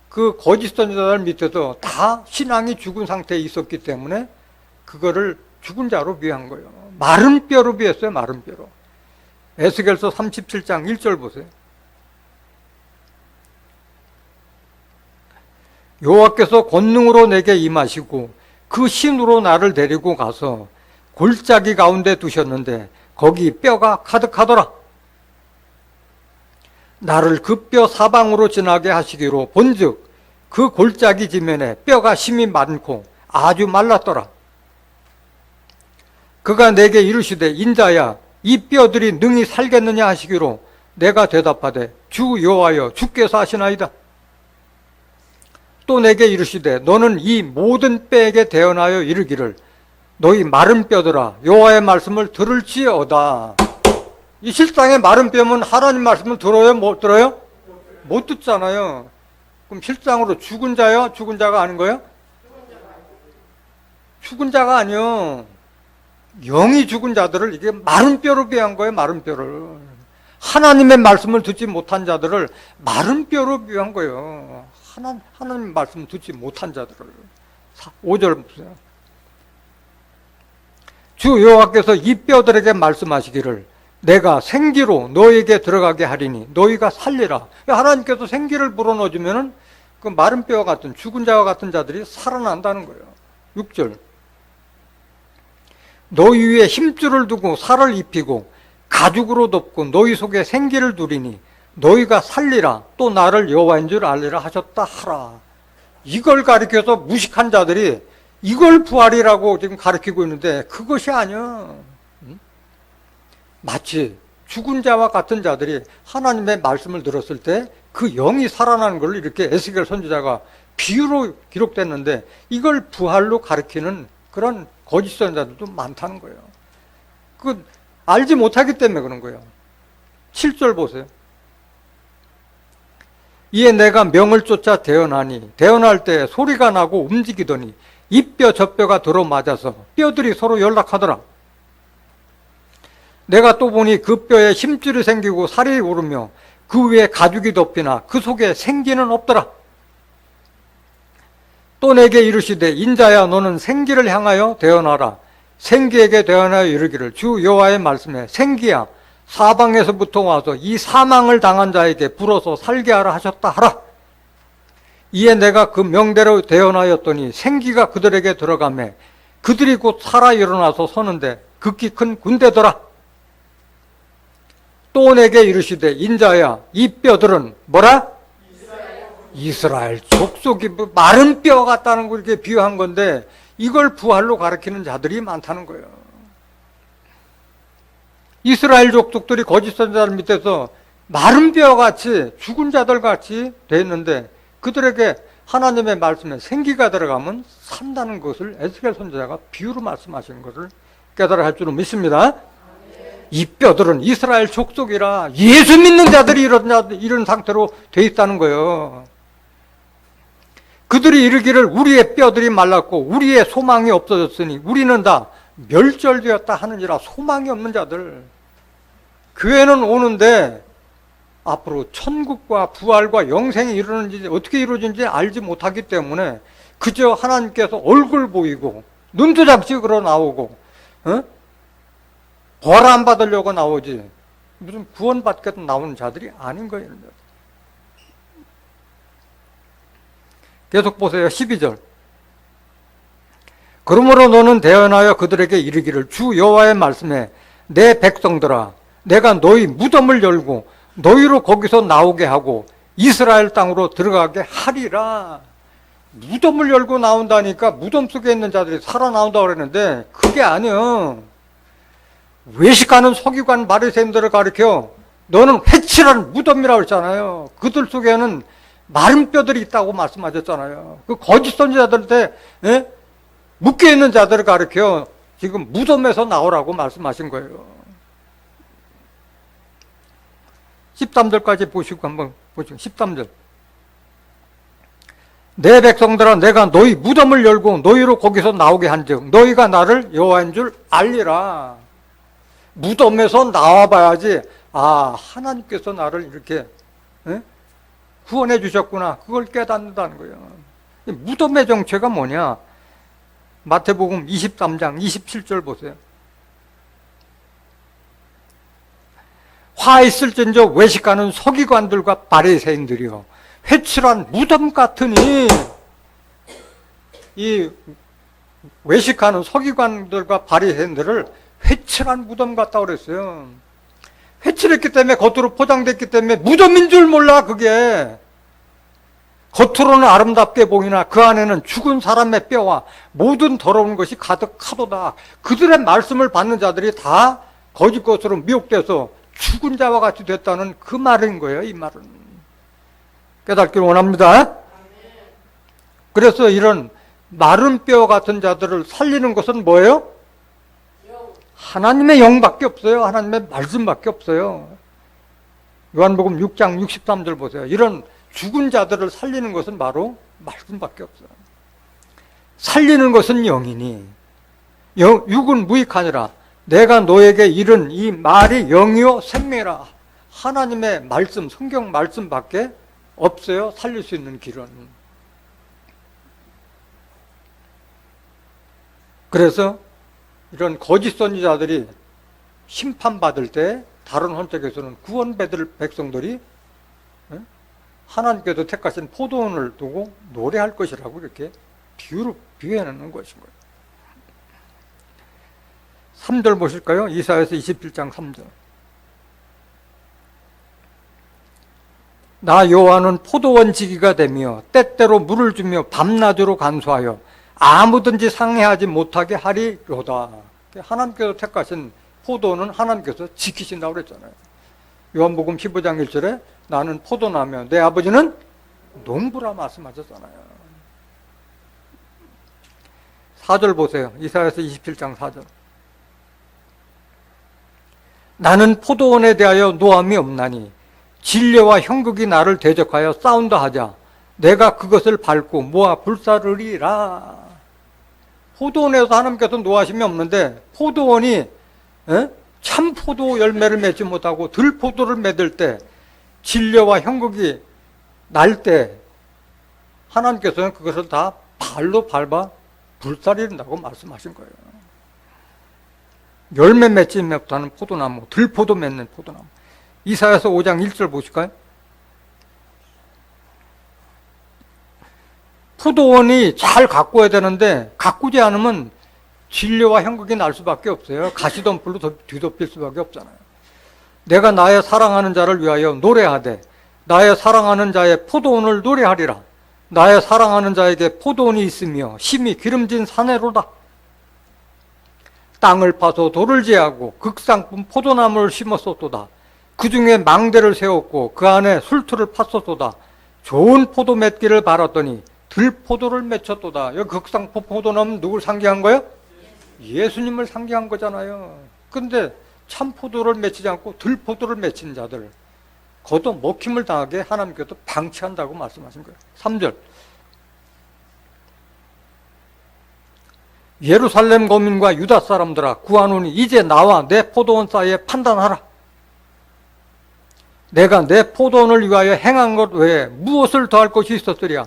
그 거짓 선지자들 밑에서 다 신앙이 죽은 상태에 있었기 때문에 그거를 죽은 자로 비유한 거예요. 마른 뼈로 비했어요. 마른 뼈로. 에스겔서 37장 1절 보세요. 여호와께서 권능으로 내게 임하시고 그 신으로 나를 데리고 가서 골짜기 가운데 두셨는데 거기 뼈가 가득하더라. 나를 그 뼈 사방으로 지나게 하시기로 본즉 그 골짜기 지면에 뼈가 심이 많고 아주 말랐더라. 그가 내게 이르시되 인자야 이 뼈들이 능히 살겠느냐 하시기로 내가 대답하되 주 여호와여 주께서 하시나이다. 또 내게 이르시되 너는 이 모든 뼈에게 대언하여 이르기를 너희 마른 뼈들아 여호와의 말씀을 들을지어다. 이 실상의 마른 뼈면 하나님 말씀을 들어요? 못 들어요? 못 듣잖아요. 그럼 실상으로 죽은 자요? 죽은 자가 아닌 거예요? 죽은 자가 아니요. 영이 죽은 자들을 이게 마른 뼈로 비유한 거예요. 마른 뼈를. 하나님의 말씀을 듣지 못한 자들을 마른 뼈로 비유한 거예요. 하나님 말씀 듣지 못한 자들을. 5절 보세요. 주 여호와께서 이 뼈들에게 말씀하시기를 내가 생기로 너에게 들어가게 하리니 너희가 살리라. 하나님께서 생기를 불어넣어주면은 그 마른 뼈와 같은 죽은 자와 같은 자들이 살아난다는 거예요. 6절 너희 위에 힘줄을 두고 살을 입히고 가죽으로 덮고 너희 속에 생기를 두리니 너희가 살리라. 또 나를 여호와인 줄 알리라 하셨다 하라. 이걸 가리켜서 무식한 자들이 이걸 부활이라고 지금 가르치고 있는데 그것이 아니야. 마치 죽은 자와 같은 자들이 하나님의 말씀을 들었을 때 그 영이 살아나는 걸 이렇게 에스겔 선지자가 비유로 기록됐는데 이걸 부활로 가르치는 그런 거짓 선지자들도 많다는 거예요. 그 알지 못하기 때문에 그런 거예요. 7절 보세요. 이에 내가 명을 쫓아 대언하니 대언할 때 소리가 나고 움직이더니 이 뼈 저 뼈가 들어맞아서 뼈들이 서로 연락하더라. 내가 또 보니 그 뼈에 힘줄이 생기고 살이 오르며 그 위에 가죽이 덮이나 그 속에 생기는 없더라. 또 내게 이르시되 인자야 너는 생기를 향하여 대언하라. 생기에게 대언하여 이르기를 주 여호와의 말씀에 생기야 사방에서부터 와서 이 사망을 당한 자에게 불어서 살게 하라 하셨다 하라. 이에 내가 그 명대로 대언하였더니 생기가 그들에게 들어가매 그들이 곧 살아 일어나서 서는데 극히 큰 군대더라. 또 내게 이르시되 인자야 이 뼈들은 뭐라? 이스라엘 족속이 마른 뼈 같다는 걸 이렇게 비유한 건데 이걸 부활로 가리키는 자들이 많다는 거예요. 이스라엘 족속들이 거짓 선지자들 밑에서 마른 뼈같이 죽은 자들 같이 돼 있는데 그들에게 하나님의 말씀에 생기가 들어가면 산다는 것을 에스겔 선지자가 비유로 말씀하시는 것을 깨달아야 할 줄은 믿습니다. 이 뼈들은 이스라엘 족속이라 예수 믿는 자들이 이런 상태로 돼 있다는 거예요. 그들이 이르기를 우리의 뼈들이 말랐고 우리의 소망이 없어졌으니 우리는 다 멸절되었다 하느니라. 소망이 없는 자들. 교회는 오는데 앞으로 천국과 부활과 영생이 이루어지는지 어떻게 이루어지는지 알지 못하기 때문에 그저 하나님께서 얼굴 보이고 눈도 장식으로 나오고 벌 안 받으려고 나오지 무슨 구원받겠다 나오는 자들이 아닌 거예요. 계속 보세요. 12절. 그러므로 너는 대언하여 그들에게 이르기를 주 여호와의 말씀에 내 백성들아 내가 너희 무덤을 열고 너희로 거기서 나오게 하고 이스라엘 땅으로 들어가게 하리라. 무덤을 열고 나온다니까 무덤 속에 있는 자들이 살아나온다고 그랬는데 그게 아니야. 외식하는 서기관 바리새인들을 가리켜 너는 회칠한 무덤이라고 했잖아요. 그들 속에는 마른 뼈들이 있다고 말씀하셨잖아요. 그 거짓 선지자들한테 묶여있는 자들을 가리켜 지금 무덤에서 나오라고 말씀하신 거예요. 13절까지 보시고 한번 보시고 13절. 내 백성들아 내가 너희 무덤을 열고 너희로 거기서 나오게 한즉 너희가 나를 여호와인 줄 알리라. 무덤에서 나와봐야지 하나님께서 나를 이렇게 구원해 주셨구나 그걸 깨닫는다는 거예요. 무덤의 정체가 뭐냐? 마태복음 23장 27절 보세요. 화 있을진저 외식하는 서기관들과 바리새인들이요 회칠한 무덤 같으니. 이 외식하는 서기관들과 바리새인들을 회칠한 무덤 같다고 그랬어요. 회칠했기 때문에 겉으로 포장됐기 때문에 무덤인 줄 몰라. 그게 겉으로는 아름답게 보이나 그 안에는 죽은 사람의 뼈와 모든 더러운 것이 가득하도다. 그들의 말씀을 받는 자들이 다 거짓 것으로 미혹돼서 죽은 자와 같이 됐다는 그 말인 거예요. 이 말은 깨닫기를 원합니다. 그래서 이런 마른 뼈 같은 자들을 살리는 것은 뭐예요? 하나님의 영밖에 없어요. 하나님의 말씀밖에 없어요. 요한복음 6장 63절 보세요. 이런 죽은 자들을 살리는 것은 바로 말씀밖에 없어요. 살리는 것은 영이니 육은 무익하니라. 내가 너에게 이른 이 말이 영이요 생명이라. 하나님의 말씀, 성경 말씀밖에 없어요. 살릴 수 있는 길은. 그래서 이런 거짓 선지자들이 심판받을 때 다른 헌책에서는 구원받을 백성들이 하나님께서 택하신 포도원을 두고 노래할 것이라고 이렇게 비유로 비유해놓는 것인 거예요. 3절 보실까요? 이사야서 27장 3절. 나 여호와는 포도원 지기가 되며 때때로 물을 주며 밤낮으로 간수하여 아무든지 상해하지 못하게 하리로다. 하나님께서 택하신 포도원은 하나님께서 지키신다고 그랬잖아요. 요한복음 15장 1절에 나는 포도나며 내 아버지는 농부라 말씀하셨잖아요. 4절 보세요. 이사야서 27장 4절. 나는 포도원에 대하여 노함이 없나니 진례와 형극이 나를 대적하여 싸운다 하자 내가 그것을 밟고 모아 불사르리라. 포도원에서 하나님께서 노하심이 없는데 포도원이 참 포도 열매를 맺지 못하고 들포도를 맺을 때 진례와 형극이 날 때 하나님께서는 그것을 다 발로 밟아 불사르린다고 말씀하신 거예요. 열매 맺지 못하는 포도나무, 들포도 맺는 포도나무. 이사야서 5장 1절 보실까요? 포도원이 잘 가꾸어야 되는데 가꾸지 않으면 진례와 형극이 날 수밖에 없어요. 가시덤불로 뒤덮일 수밖에 없잖아요. 내가 나의 사랑하는 자를 위하여 노래하되 나의 사랑하는 자의 포도원을 노래하리라. 나의 사랑하는 자에게 포도원이 있으며 심히 기름진 사내로다. 땅을 파서 돌을 제하고 극상품 포도나무를 심었었도다. 그 중에 망대를 세웠고 그 안에 술투를 팠었도다. 좋은 포도 맺기를 바랐더니 들포도를 맺혔도다. 여기 극상품 포도나무는 누굴 상징한 거예요? 예수님을 상징한 거잖아요. 근데 참 포도를 맺히지 않고 들포도를 맺힌 자들 거둬 먹힘을 당하게 하나님께서 방치한다고 말씀하신 거예요. 3절. 예루살렘 거민과 유다 사람들아 구하노니 이제 나와 내 포도원 사이에 판단하라. 내가 내 포도원을 위하여 행한 것 외에 무엇을 더할 것이 있었으랴.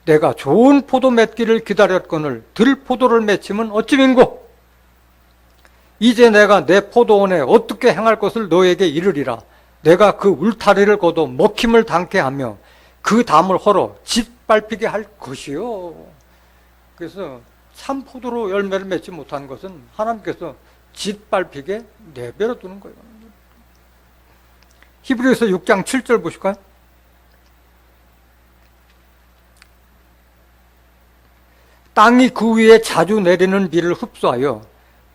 내가 좋은 포도 맺기를 기다렸거늘 들포도를 맺히면 어찌민고. 이제 내가 내 포도원에 어떻게 행할 것을 너에게 이르리라. 내가 그 울타리를 거둬 먹힘을 당케 하며 그 담을 헐어 짓밟히게 할 것이요. 그래서 참 포도로 열매를 맺지 못한 것은 하나님께서 짓밟히게 내버려 두는 거예요. 히브리서 6장 7절 보실까요? 땅이 그 위에 자주 내리는 비를 흡수하여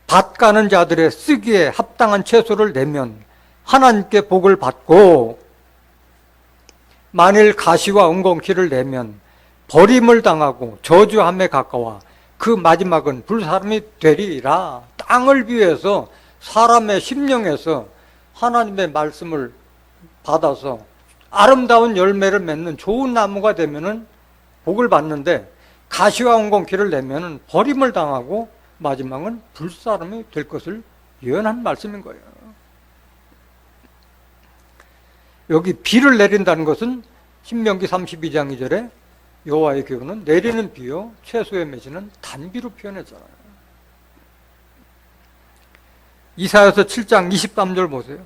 밭 가는 자들의 쓰기에 합당한 채소를 내면 하나님께 복을 받고, 만일 가시와 엉겅퀴를 내면 버림을 당하고 저주함에 가까워 그 마지막은 불사름이 되리라. 땅을 비해서 사람의 심령에서 하나님의 말씀을 받아서 아름다운 열매를 맺는 좋은 나무가 되면은 복을 받는데, 가시와 엉겅퀴를 내면은 버림을 당하고 마지막은 불사름이 될 것을 예언한 말씀인 거예요. 여기 비를 내린다는 것은 신명기 32장 2절에 여호와의 기운은 내리는 비요 채소에 맺이는 단비로 표현했잖아요. 이사야서 7장 23절 보세요.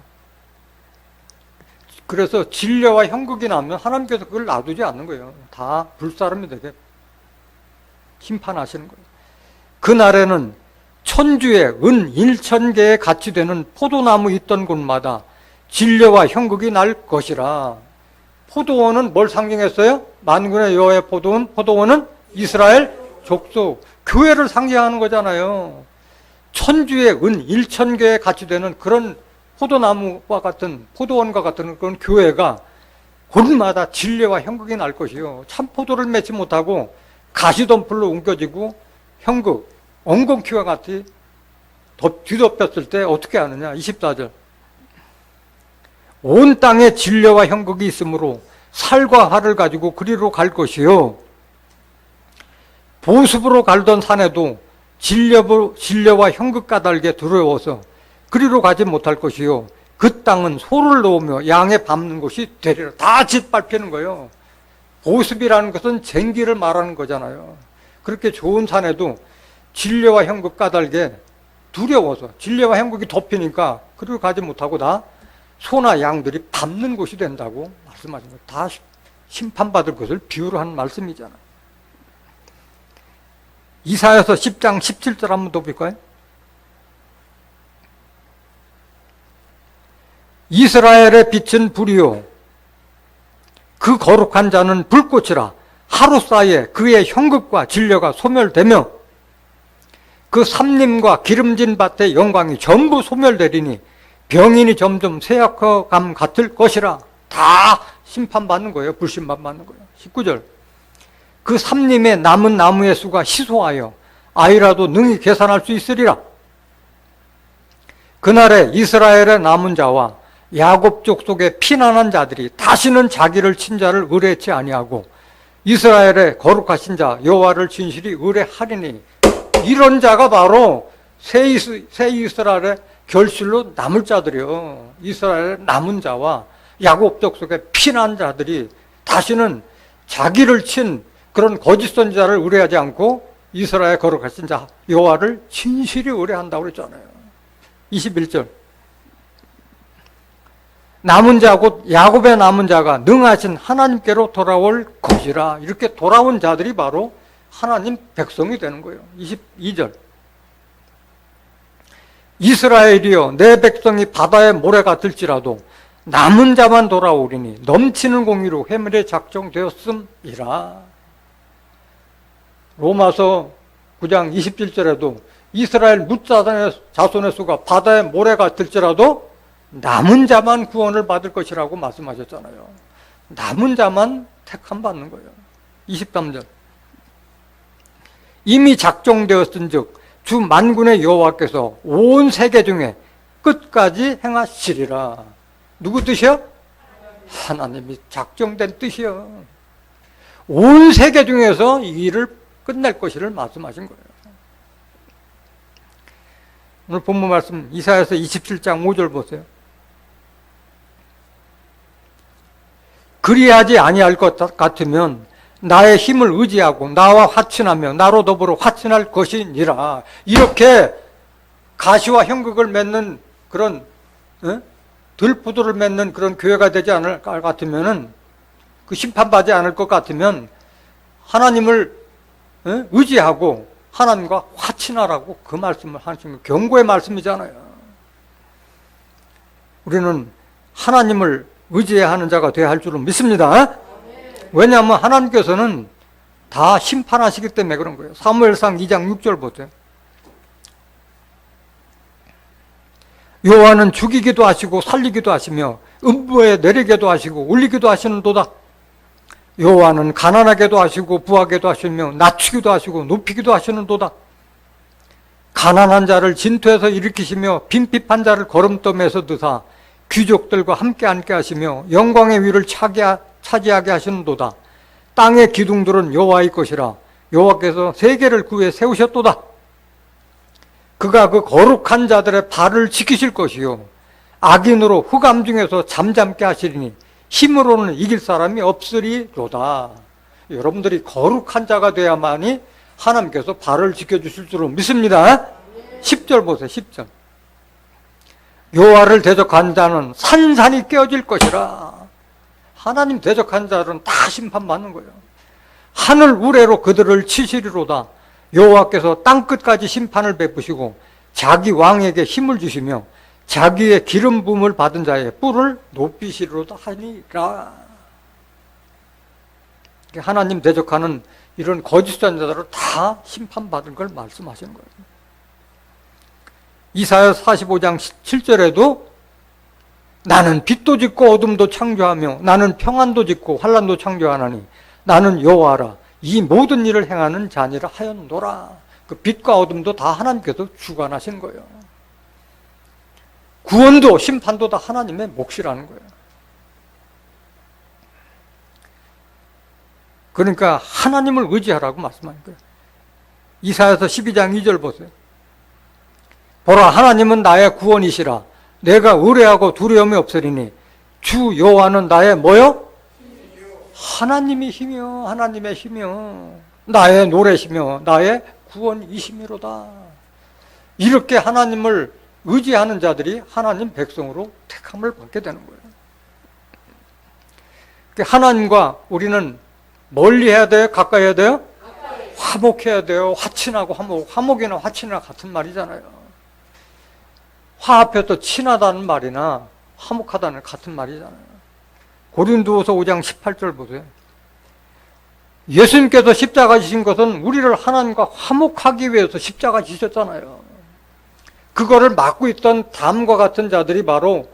그래서 진려와 형극이 나면 하나님께서 그걸 놔두지 않는 거예요. 다 불사름이 되게 심판하시는 거예요. 그날에는 천주에 은 1,000개의 가치 되는 포도나무 있던 곳마다 진려와 형극이 날 것이라. 포도원은 뭘 상징했어요? 만군의 여호와의 포도원은 이스라엘 족속, 교회를 상징하는 거잖아요. 천주에 은 1,000개의 가치 되는 그런 포도나무와 같은, 포도원과 같은 그런 교회가 곳마다 진려와 형극이 날 것이요. 참 포도를 맺지 못하고 가시덤불로 옮겨지고 형극, 엉겅퀴와 같이 뒤덮였을 때 어떻게 하느냐. 24절. 온 땅에 진려와 형극이 있으므로 살과 활을 가지고 그리로 갈 것이요. 보습으로 갈던 산에도 진려와 형극 까닭에 두려워서 그리로 가지 못할 것이요. 그 땅은 소를 놓으며 양에 밟는 곳이 되리라. 다 짓밟히는 거예요. 보습이라는 것은 쟁기를 말하는 거잖아요. 그렇게 좋은 산에도 진려와 형극 까닭에 두려워서 진려와 형극이 덮이니까 그리로 가지 못하고 다 소나 양들이 밟는 곳이 된다고 말씀하신 거예요. 다 심판받을 것을 비유로 한 말씀이잖아요. 이사야서 10장 17절 한번 더 볼까요? 이스라엘의 빛은 불이요 그 거룩한 자는 불꽃이라. 하루 사이에 그의 형극과 진려가 소멸되며 그 삼림과 기름진 밭의 영광이 전부 소멸되리니 병인이 점점 쇠약해감 같을 것이라. 다 심판받는 거예요. 불심판받는 거예요. 19절. 그 삼림에 남은 나무의 수가 희소하여 아이라도 능히 계산할 수 있으리라. 그날에 이스라엘의 남은 자와 야곱 족속의 피난한 자들이 다시는 자기를 친 자를 의뢰치 아니하고 이스라엘의 거룩하신 자 여호와를 진실이 의뢰하리니. 이런 자가 바로 새 이스라엘의 결실로 남을 자들이요. 이스라엘의 남은 자와 야곱 족속의 피난 자들이 다시는 자기를 친 그런 거짓 선지자를 의뢰하지 않고 이스라엘 거룩하신 자 여호와를 진실이 의뢰한다고 그랬잖아요. 21절. 남은 자 곧 야곱의 남은 자가 능하신 하나님께로 돌아올 것이라. 이렇게 돌아온 자들이 바로 하나님 백성이 되는 거예요. 22절. 이스라엘이여 내 백성이 바다의 모래 같을지라도 남은 자만 돌아오리니 넘치는 공의로 회물에 작정되었음이라. 로마서 9장 27절에도 이스라엘 뭇자단의 자손의 수가 바다의 모래 같을지라도 남은 자만 구원을 받을 것이라고 말씀하셨잖아요. 남은 자만 택함 받는 거예요. 23절. 이미 작정되었은즉 주 만군의 여호와께서 온 세계 중에 끝까지 행하시리라. 누구 뜻이요? 하나님이 작정된 뜻이요. 온 세계 중에서 이 일을 끝낼 것이를 말씀하신 거예요. 오늘 본문 말씀 이사야서 27장 5절 보세요. 그리하지 아니할 것 같으면 나의 힘을 의지하고 나와 화친하며 나로 더불어 화친할 것이니라. 이렇게 가시와 형극을 맺는 그런 들포도를 맺는 그런 교회가 되지 않을 것 같으면은, 그 심판받지 않을 것 같으면 하나님을 의지하고 하나님과 화친하라고 그 말씀을 하시는 경고의 말씀이잖아요. 우리는 하나님을 의지해야 하는 자가 되어야 할 줄은 믿습니다. 왜냐하면 하나님께서는 다 심판하시기 때문에 그런 거예요. 사무엘상 2장 6절 보세요. 여호와는 죽이기도 하시고 살리기도 하시며 음부에 내리게도 하시고 올리기도 하시는도다. 여호와는 가난하게도 하시고 부하게도 하시며 낮추기도 하시고 높이기도 하시는도다. 가난한 자를 진토에서 일으키시며 빈핍한 자를 거름더미에서 드사 귀족들과 함께 앉게 하시며 영광의 위를 차지하게 하시는도다. 땅의 기둥들은 여호와의 것이라. 여호와께서 세계를 구해 세우셨도다. 그가 그 거룩한 자들의 발을 지키실 것이요 악인으로 흑암 중에서 잠잠게 하시리니 힘으로는 이길 사람이 없으리로다. 여러분들이 거룩한 자가 돼야만이 하나님께서 발을 지켜주실 줄로 믿습니다. 10절 보세요. 10절. 여호와를 대적한 자는 산산이 깨어질 것이라. 하나님 대적한 자들은 다 심판받는 거예요. 하늘 우레로 그들을 치시리로다. 여호와께서 땅끝까지 심판을 베푸시고 자기 왕에게 힘을 주시며 자기의 기름 부음을 받은 자의 뿔을 높이시리로다 하니라. 하나님 대적하는 이런 거짓 선자들을 다 심판받은 걸 말씀하시는 거예요. 이사야 45장 7절에도 나는 빛도 짓고 어둠도 창조하며 나는 평안도 짓고 환난도 창조하나니 나는 여호와라. 이 모든 일을 행하는 자니라 하였노라. 그 빛과 어둠도 다 하나님께서 주관하신 거예요. 구원도 심판도 다 하나님의 몫이라는 거예요. 그러니까 하나님을 의지하라고 말씀하는 거예요. 이사야서 12장 2절 보세요. 보라, 하나님은 나의 구원이시라. 내가 의뢰하고 두려움이 없으리니 주 여호와는 나의 뭐요? 하나님이 힘이요, 하나님의 힘이요, 나의 노래시며 나의 구원이시미로다. 이렇게 하나님을 의지하는 자들이 하나님 백성으로 택함을 받게 되는 거예요. 하나님과 우리는 멀리 해야 돼요? 가까이 해야 돼요? 화목해야 돼요. 화친하고 화목이나 화친이나 같은 말이잖아요. 화합해서 친하다는 말이나 화목하다는 같은 말이잖아요. 고린도후서 5장 18절 보세요. 예수님께서 십자가 지신 것은 우리를 하나님과 화목하기 위해서 십자가 지셨잖아요. 그거를 막고 있던 담과 같은 자들이 바로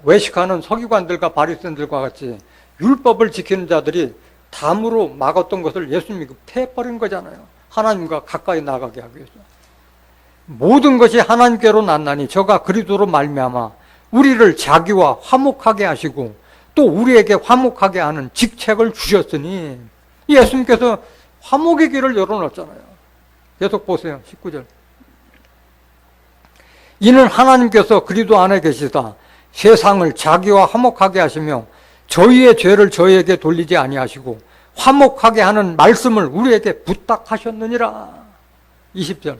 외식하는 서기관들과 바리새인들과 같이 율법을 지키는 자들이 담으로 막았던 것을 예수님이 패해버린 거잖아요. 하나님과 가까이 나가게 하기 위해서. 모든 것이 하나님께로 났나니 저가 그리스도로 말미암아 우리를 자기와 화목하게 하시고 또 우리에게 화목하게 하는 직책을 주셨으니, 예수님께서 화목의 길을 열어놨잖아요. 계속 보세요. 19절. 이는 하나님께서 그리스도 안에 계시다 세상을 자기와 화목하게 하시며 저희의 죄를 저희에게 돌리지 아니하시고 화목하게 하는 말씀을 우리에게 부탁하셨느니라. 20절.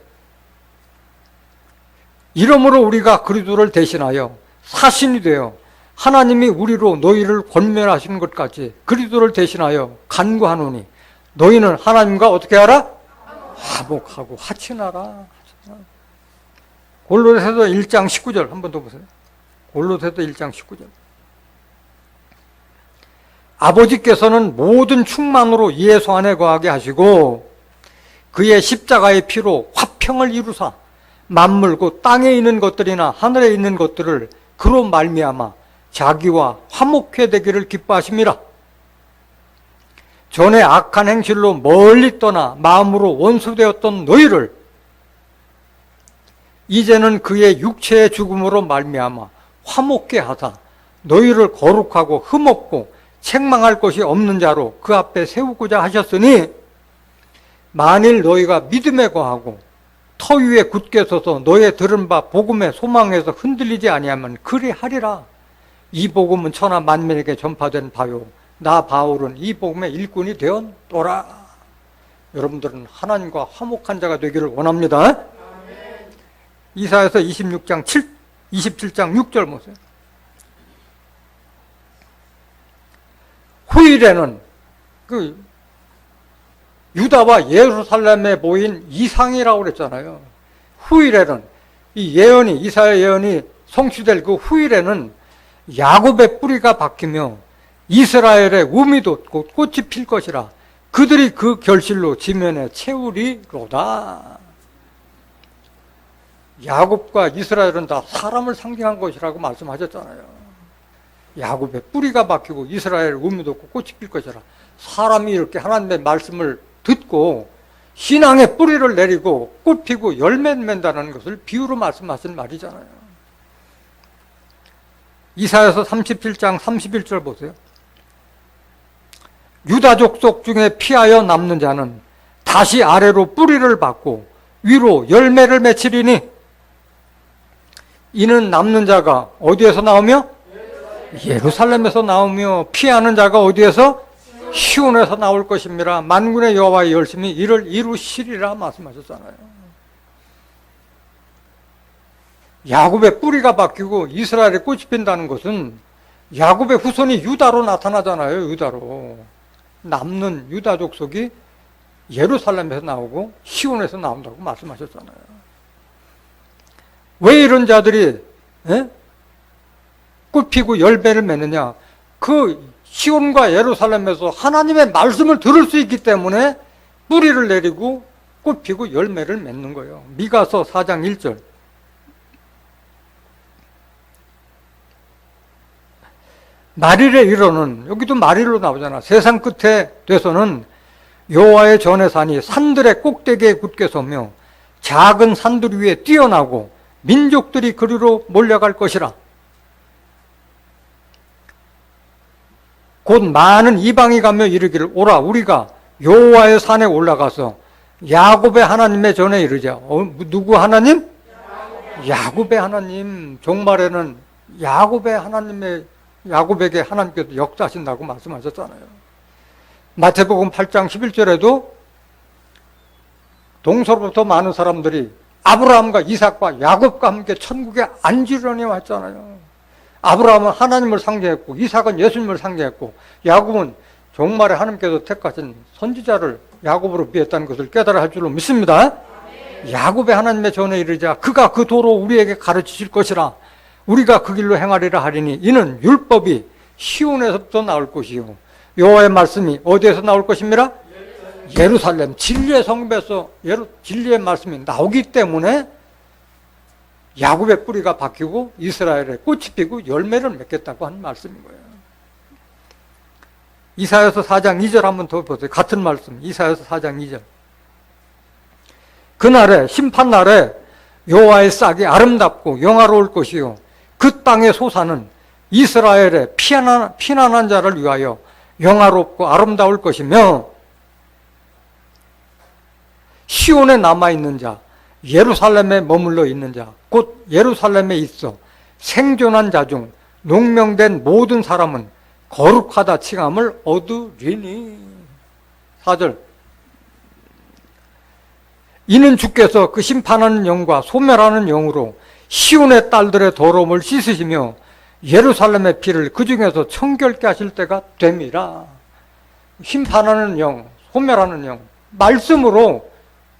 이러므로 우리가 그리스도를 대신하여 사신이 되어 하나님이 우리로 너희를 권면하시는 것까지 그리스도를 대신하여 간구하노니 너희는 하나님과 어떻게 하라? 화목하고 화친하라. 골로새서 1장 19절 한 번 더 보세요. 골로새서 1장 19절. 아버지께서는 모든 충만으로 예수 안에 거하게 하시고 그의 십자가의 피로 화평을 이루사 만물 곧 땅에 있는 것들이나 하늘에 있는 것들을 그로 말미암아 자기와 화목해 되기를 기뻐하심이라. 전에 악한 행실로 멀리 떠나 마음으로 원수되었던 너희를 이제는 그의 육체의 죽음으로 말미암아 화목케 하사 너희를 거룩하고 흠없고 책망할 것이 없는 자로 그 앞에 세우고자 하셨으니 만일 너희가 믿음에 거하고 터 위에 굳게 서서 너의 들은 바 복음의 소망에서 흔들리지 아니하면 그리하리라. 이 복음은 천하 만민에게 전파된 바요 나 바울은 이 복음의 일꾼이 되었노라. 여러분들은 하나님과 화목한 자가 되기를 원합니다. 이사야서 27장 6절 보세요. 후일에는 그 유다와 예루살렘에 보인 이상이라고 그랬잖아요. 후일에는 이 예언이, 이사야 예언이 성취될 그 후일에는 야곱의 뿌리가 바뀌며 이스라엘의 우미 돋고 꽃이 필 것이라. 그들이 그 결실로 지면에 채우리로다. 야곱과 이스라엘은 다 사람을 상징한 것이라고 말씀하셨잖아요. 야곱의 뿌리가 바뀌고 이스라엘 우미 돋고 꽃이 필 것이라. 사람이 이렇게 하나님의 말씀을 듣고 신앙의 뿌리를 내리고 꽃 피고 열매 맺는다는 것을 비유로 말씀하신 말이잖아요. 이사야서 37장 31절 보세요. 유다 족속 중에 피하여 남는 자는 다시 아래로 뿌리를 받고 위로 열매를 맺히리니, 이는 남는 자가 어디에서 나오며? 예루살렘에서 나오며 피하는 자가 어디에서? 시온에서 나올 것입니다. 만군의 여호와의 열심히 이를 이루시리라 말씀하셨잖아요. 야곱의 뿌리가 바뀌고 이스라엘의 꽃이 핀다는 것은 야곱의 후손이 유다로 나타나잖아요. 유다로. 남는 유다 족속이 예루살렘에서 나오고 시온에서 나온다고 말씀하셨잖아요. 왜 이런 자들이 꽃 피고 열매를 맺느냐? 그 시온과 예루살렘에서 하나님의 말씀을 들을 수 있기 때문에 뿌리를 내리고 꽃 피고 열매를 맺는 거예요. 미가서 4장 1절. 마릴의 이로는, 여기도 마릴로 나오잖아. 세상 끝에 돼서는 여호와의 전의 산이 산들의 꼭대기에 굳게 서며 작은 산들 위에 뛰어나고 민족들이 그리로 몰려갈 것이라. 곧 많은 이방이 가며 이르기를, 오라 우리가 여호와의 산에 올라가서 야곱의 하나님의 전에 이르자. 누구 하나님? 야곱의 하나님. 종말에는 야곱에게 하나님께서 역사하신다고 말씀하셨잖아요. 마태복음 8장 11절에도 동서로부터 많은 사람들이 아브라함과 이삭과 야곱과 함께 천국에 앉으려니 왔잖아요. 아브라함은 하나님을 상징했고 이삭은 예수님을 상징했고 야곱은 종말에 하나님께서 택하신 선지자를 야곱으로 비했다는 것을 깨달아 할 줄로 믿습니다. 야곱의 하나님의 전에 이르자 그가 그 도로 우리에게 가르치실 것이라. 우리가 그 길로 행하리라 하리니 이는 율법이 시온에서부터 나올 것이요 여호와의 말씀이 어디에서 나올 것입니다? 예루살렘 진리의 성읍에서 진리의 말씀이 나오기 때문에 야곱의 뿌리가 바뀌고 이스라엘의 꽃이 피고 열매를 맺겠다고 하는 말씀인 거예요. 이사야서 4장 2절 한번 더 보세요. 같은 말씀. 이사야서 4장 2절. 그날에 심판날에 여호와의 싹이 아름답고 영화로울 것이요 그 땅의 소사는 이스라엘의 피난한 자를 위하여 영화롭고 아름다울 것이며 시온에 남아있는 자, 예루살렘에 머물러 있는 자, 곧 예루살렘에 있어 생존한 자 중 농명된 모든 사람은 거룩하다 칭함을 얻으리니. 4절. 이는 주께서 그 심판하는 영과 소멸하는 영으로 시온의 딸들의 더러움을 씻으시며 예루살렘의 피를 그 중에서 청결케 하실 때가 됨이라. 심판하는 영, 소멸하는 영, 말씀으로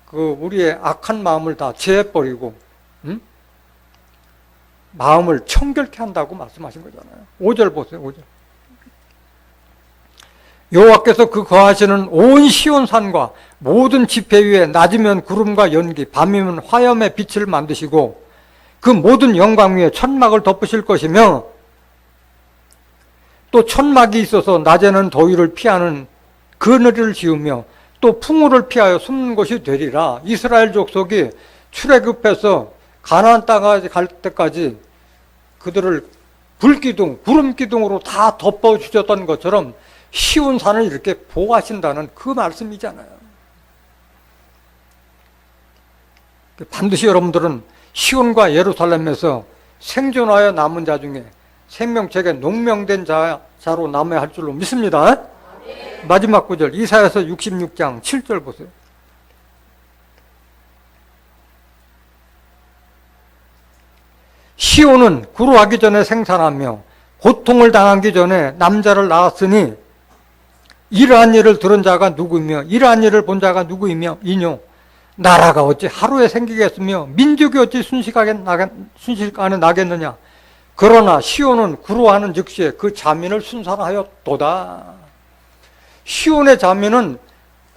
그 우리의 악한 마음을 다 제해버리고 마음을 청결케 한다고 말씀하신 거잖아요. 5절 보세요. 5절. 여호와께서 그 거하시는 온 시온산과 모든 지폐 위에 낮이면 구름과 연기, 밤이면 화염의 빛을 만드시고 그 모든 영광 위에 천막을 덮으실 것이며 또 천막이 있어서 낮에는 더위를 피하는 그늘을 지으며 또 풍우를 피하여 숨는 곳이 되리라. 이스라엘 족속이 출애굽해서 가나안 땅까지 갈 때까지 그들을 불기둥, 구름기둥으로 다 덮어주셨던 것처럼 시온산을 이렇게 보호하신다는 그 말씀이잖아요. 반드시 여러분들은 시온과 예루살렘에서 생존하여 남은 자 중에 생명책에 농명된 자 자로 남아야 할 줄로 믿습니다. 마지막 구절 이사야서 66장 7절 보세요. 시온은 구루하기 전에 생산하며 고통을 당하기 전에 남자를 낳았으니 이러한 일을 들은 자가 누구이며 이러한 일을 본 자가 누구이며 이뇨 나라가 어찌 하루에 생기겠으며 민족이 어찌 순식간에 나겠느냐. 그러나 시온은 구루하는 즉시에 그 자민을 순산하였도다. 시온의 자민은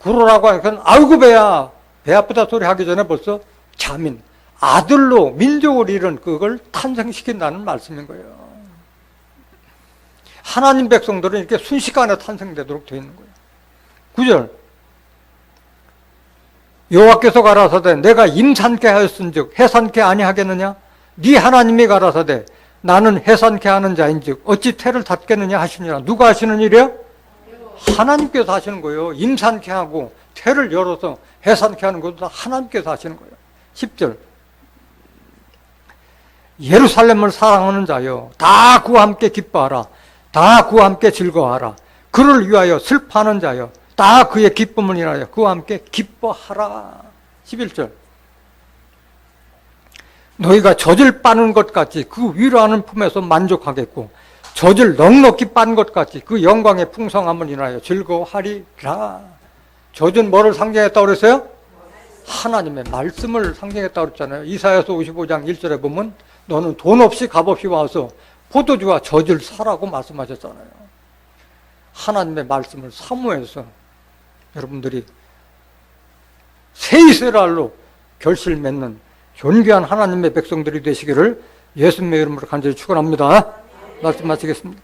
구루라고 하니까 아이고 배야, 배 아프다 소리 하기 전에 벌써 자민, 아들로 민족을 잃은 그걸 탄생시킨다는 말씀인 거예요. 하나님 백성들은 이렇게 순식간에 탄생되도록 되어 있는 거예요. 9절 여호와께서 가라사대 내가 임산케 하였은즉 해산케 아니하겠느냐. 네 하나님이 가라사대 나는 해산케 하는 자인즉 어찌 태를 닫겠느냐 하시니라. 누가 하시는 일이에요? 하나님께서 하시는 거예요. 임산케 하고 태를 열어서 해산케 하는 것도 다 하나님께서 하시는 거예요. 10절 예루살렘을 사랑하는 자여 다 그와 함께 기뻐하라. 다 그와 함께 즐거워하라. 그를 위하여 슬퍼하는 자여 다 그의 기쁨을 인하여 그와 함께 기뻐하라. 11절 너희가 젖을 빠는 것 같이 그 위로하는 품에서 만족하겠고 젖을 넉넉히 빤 것 같이 그 영광의 풍성함을 인하여 즐거워하리라. 젖은 뭐를 상징했다고 그랬어요? 하나님의 말씀을 상징했다고 그랬잖아요. 이사야서 55장 1절에 보면 너는 돈 없이 값없이 와서 포도주와 젖을 사라고 말씀하셨잖아요. 하나님의 말씀을 사모해서 여러분들이 새 이스라엘로 결실 맺는 존귀한 하나님의 백성들이 되시기를 예수님의 이름으로 간절히 축원합니다. 말씀 마치겠습니다.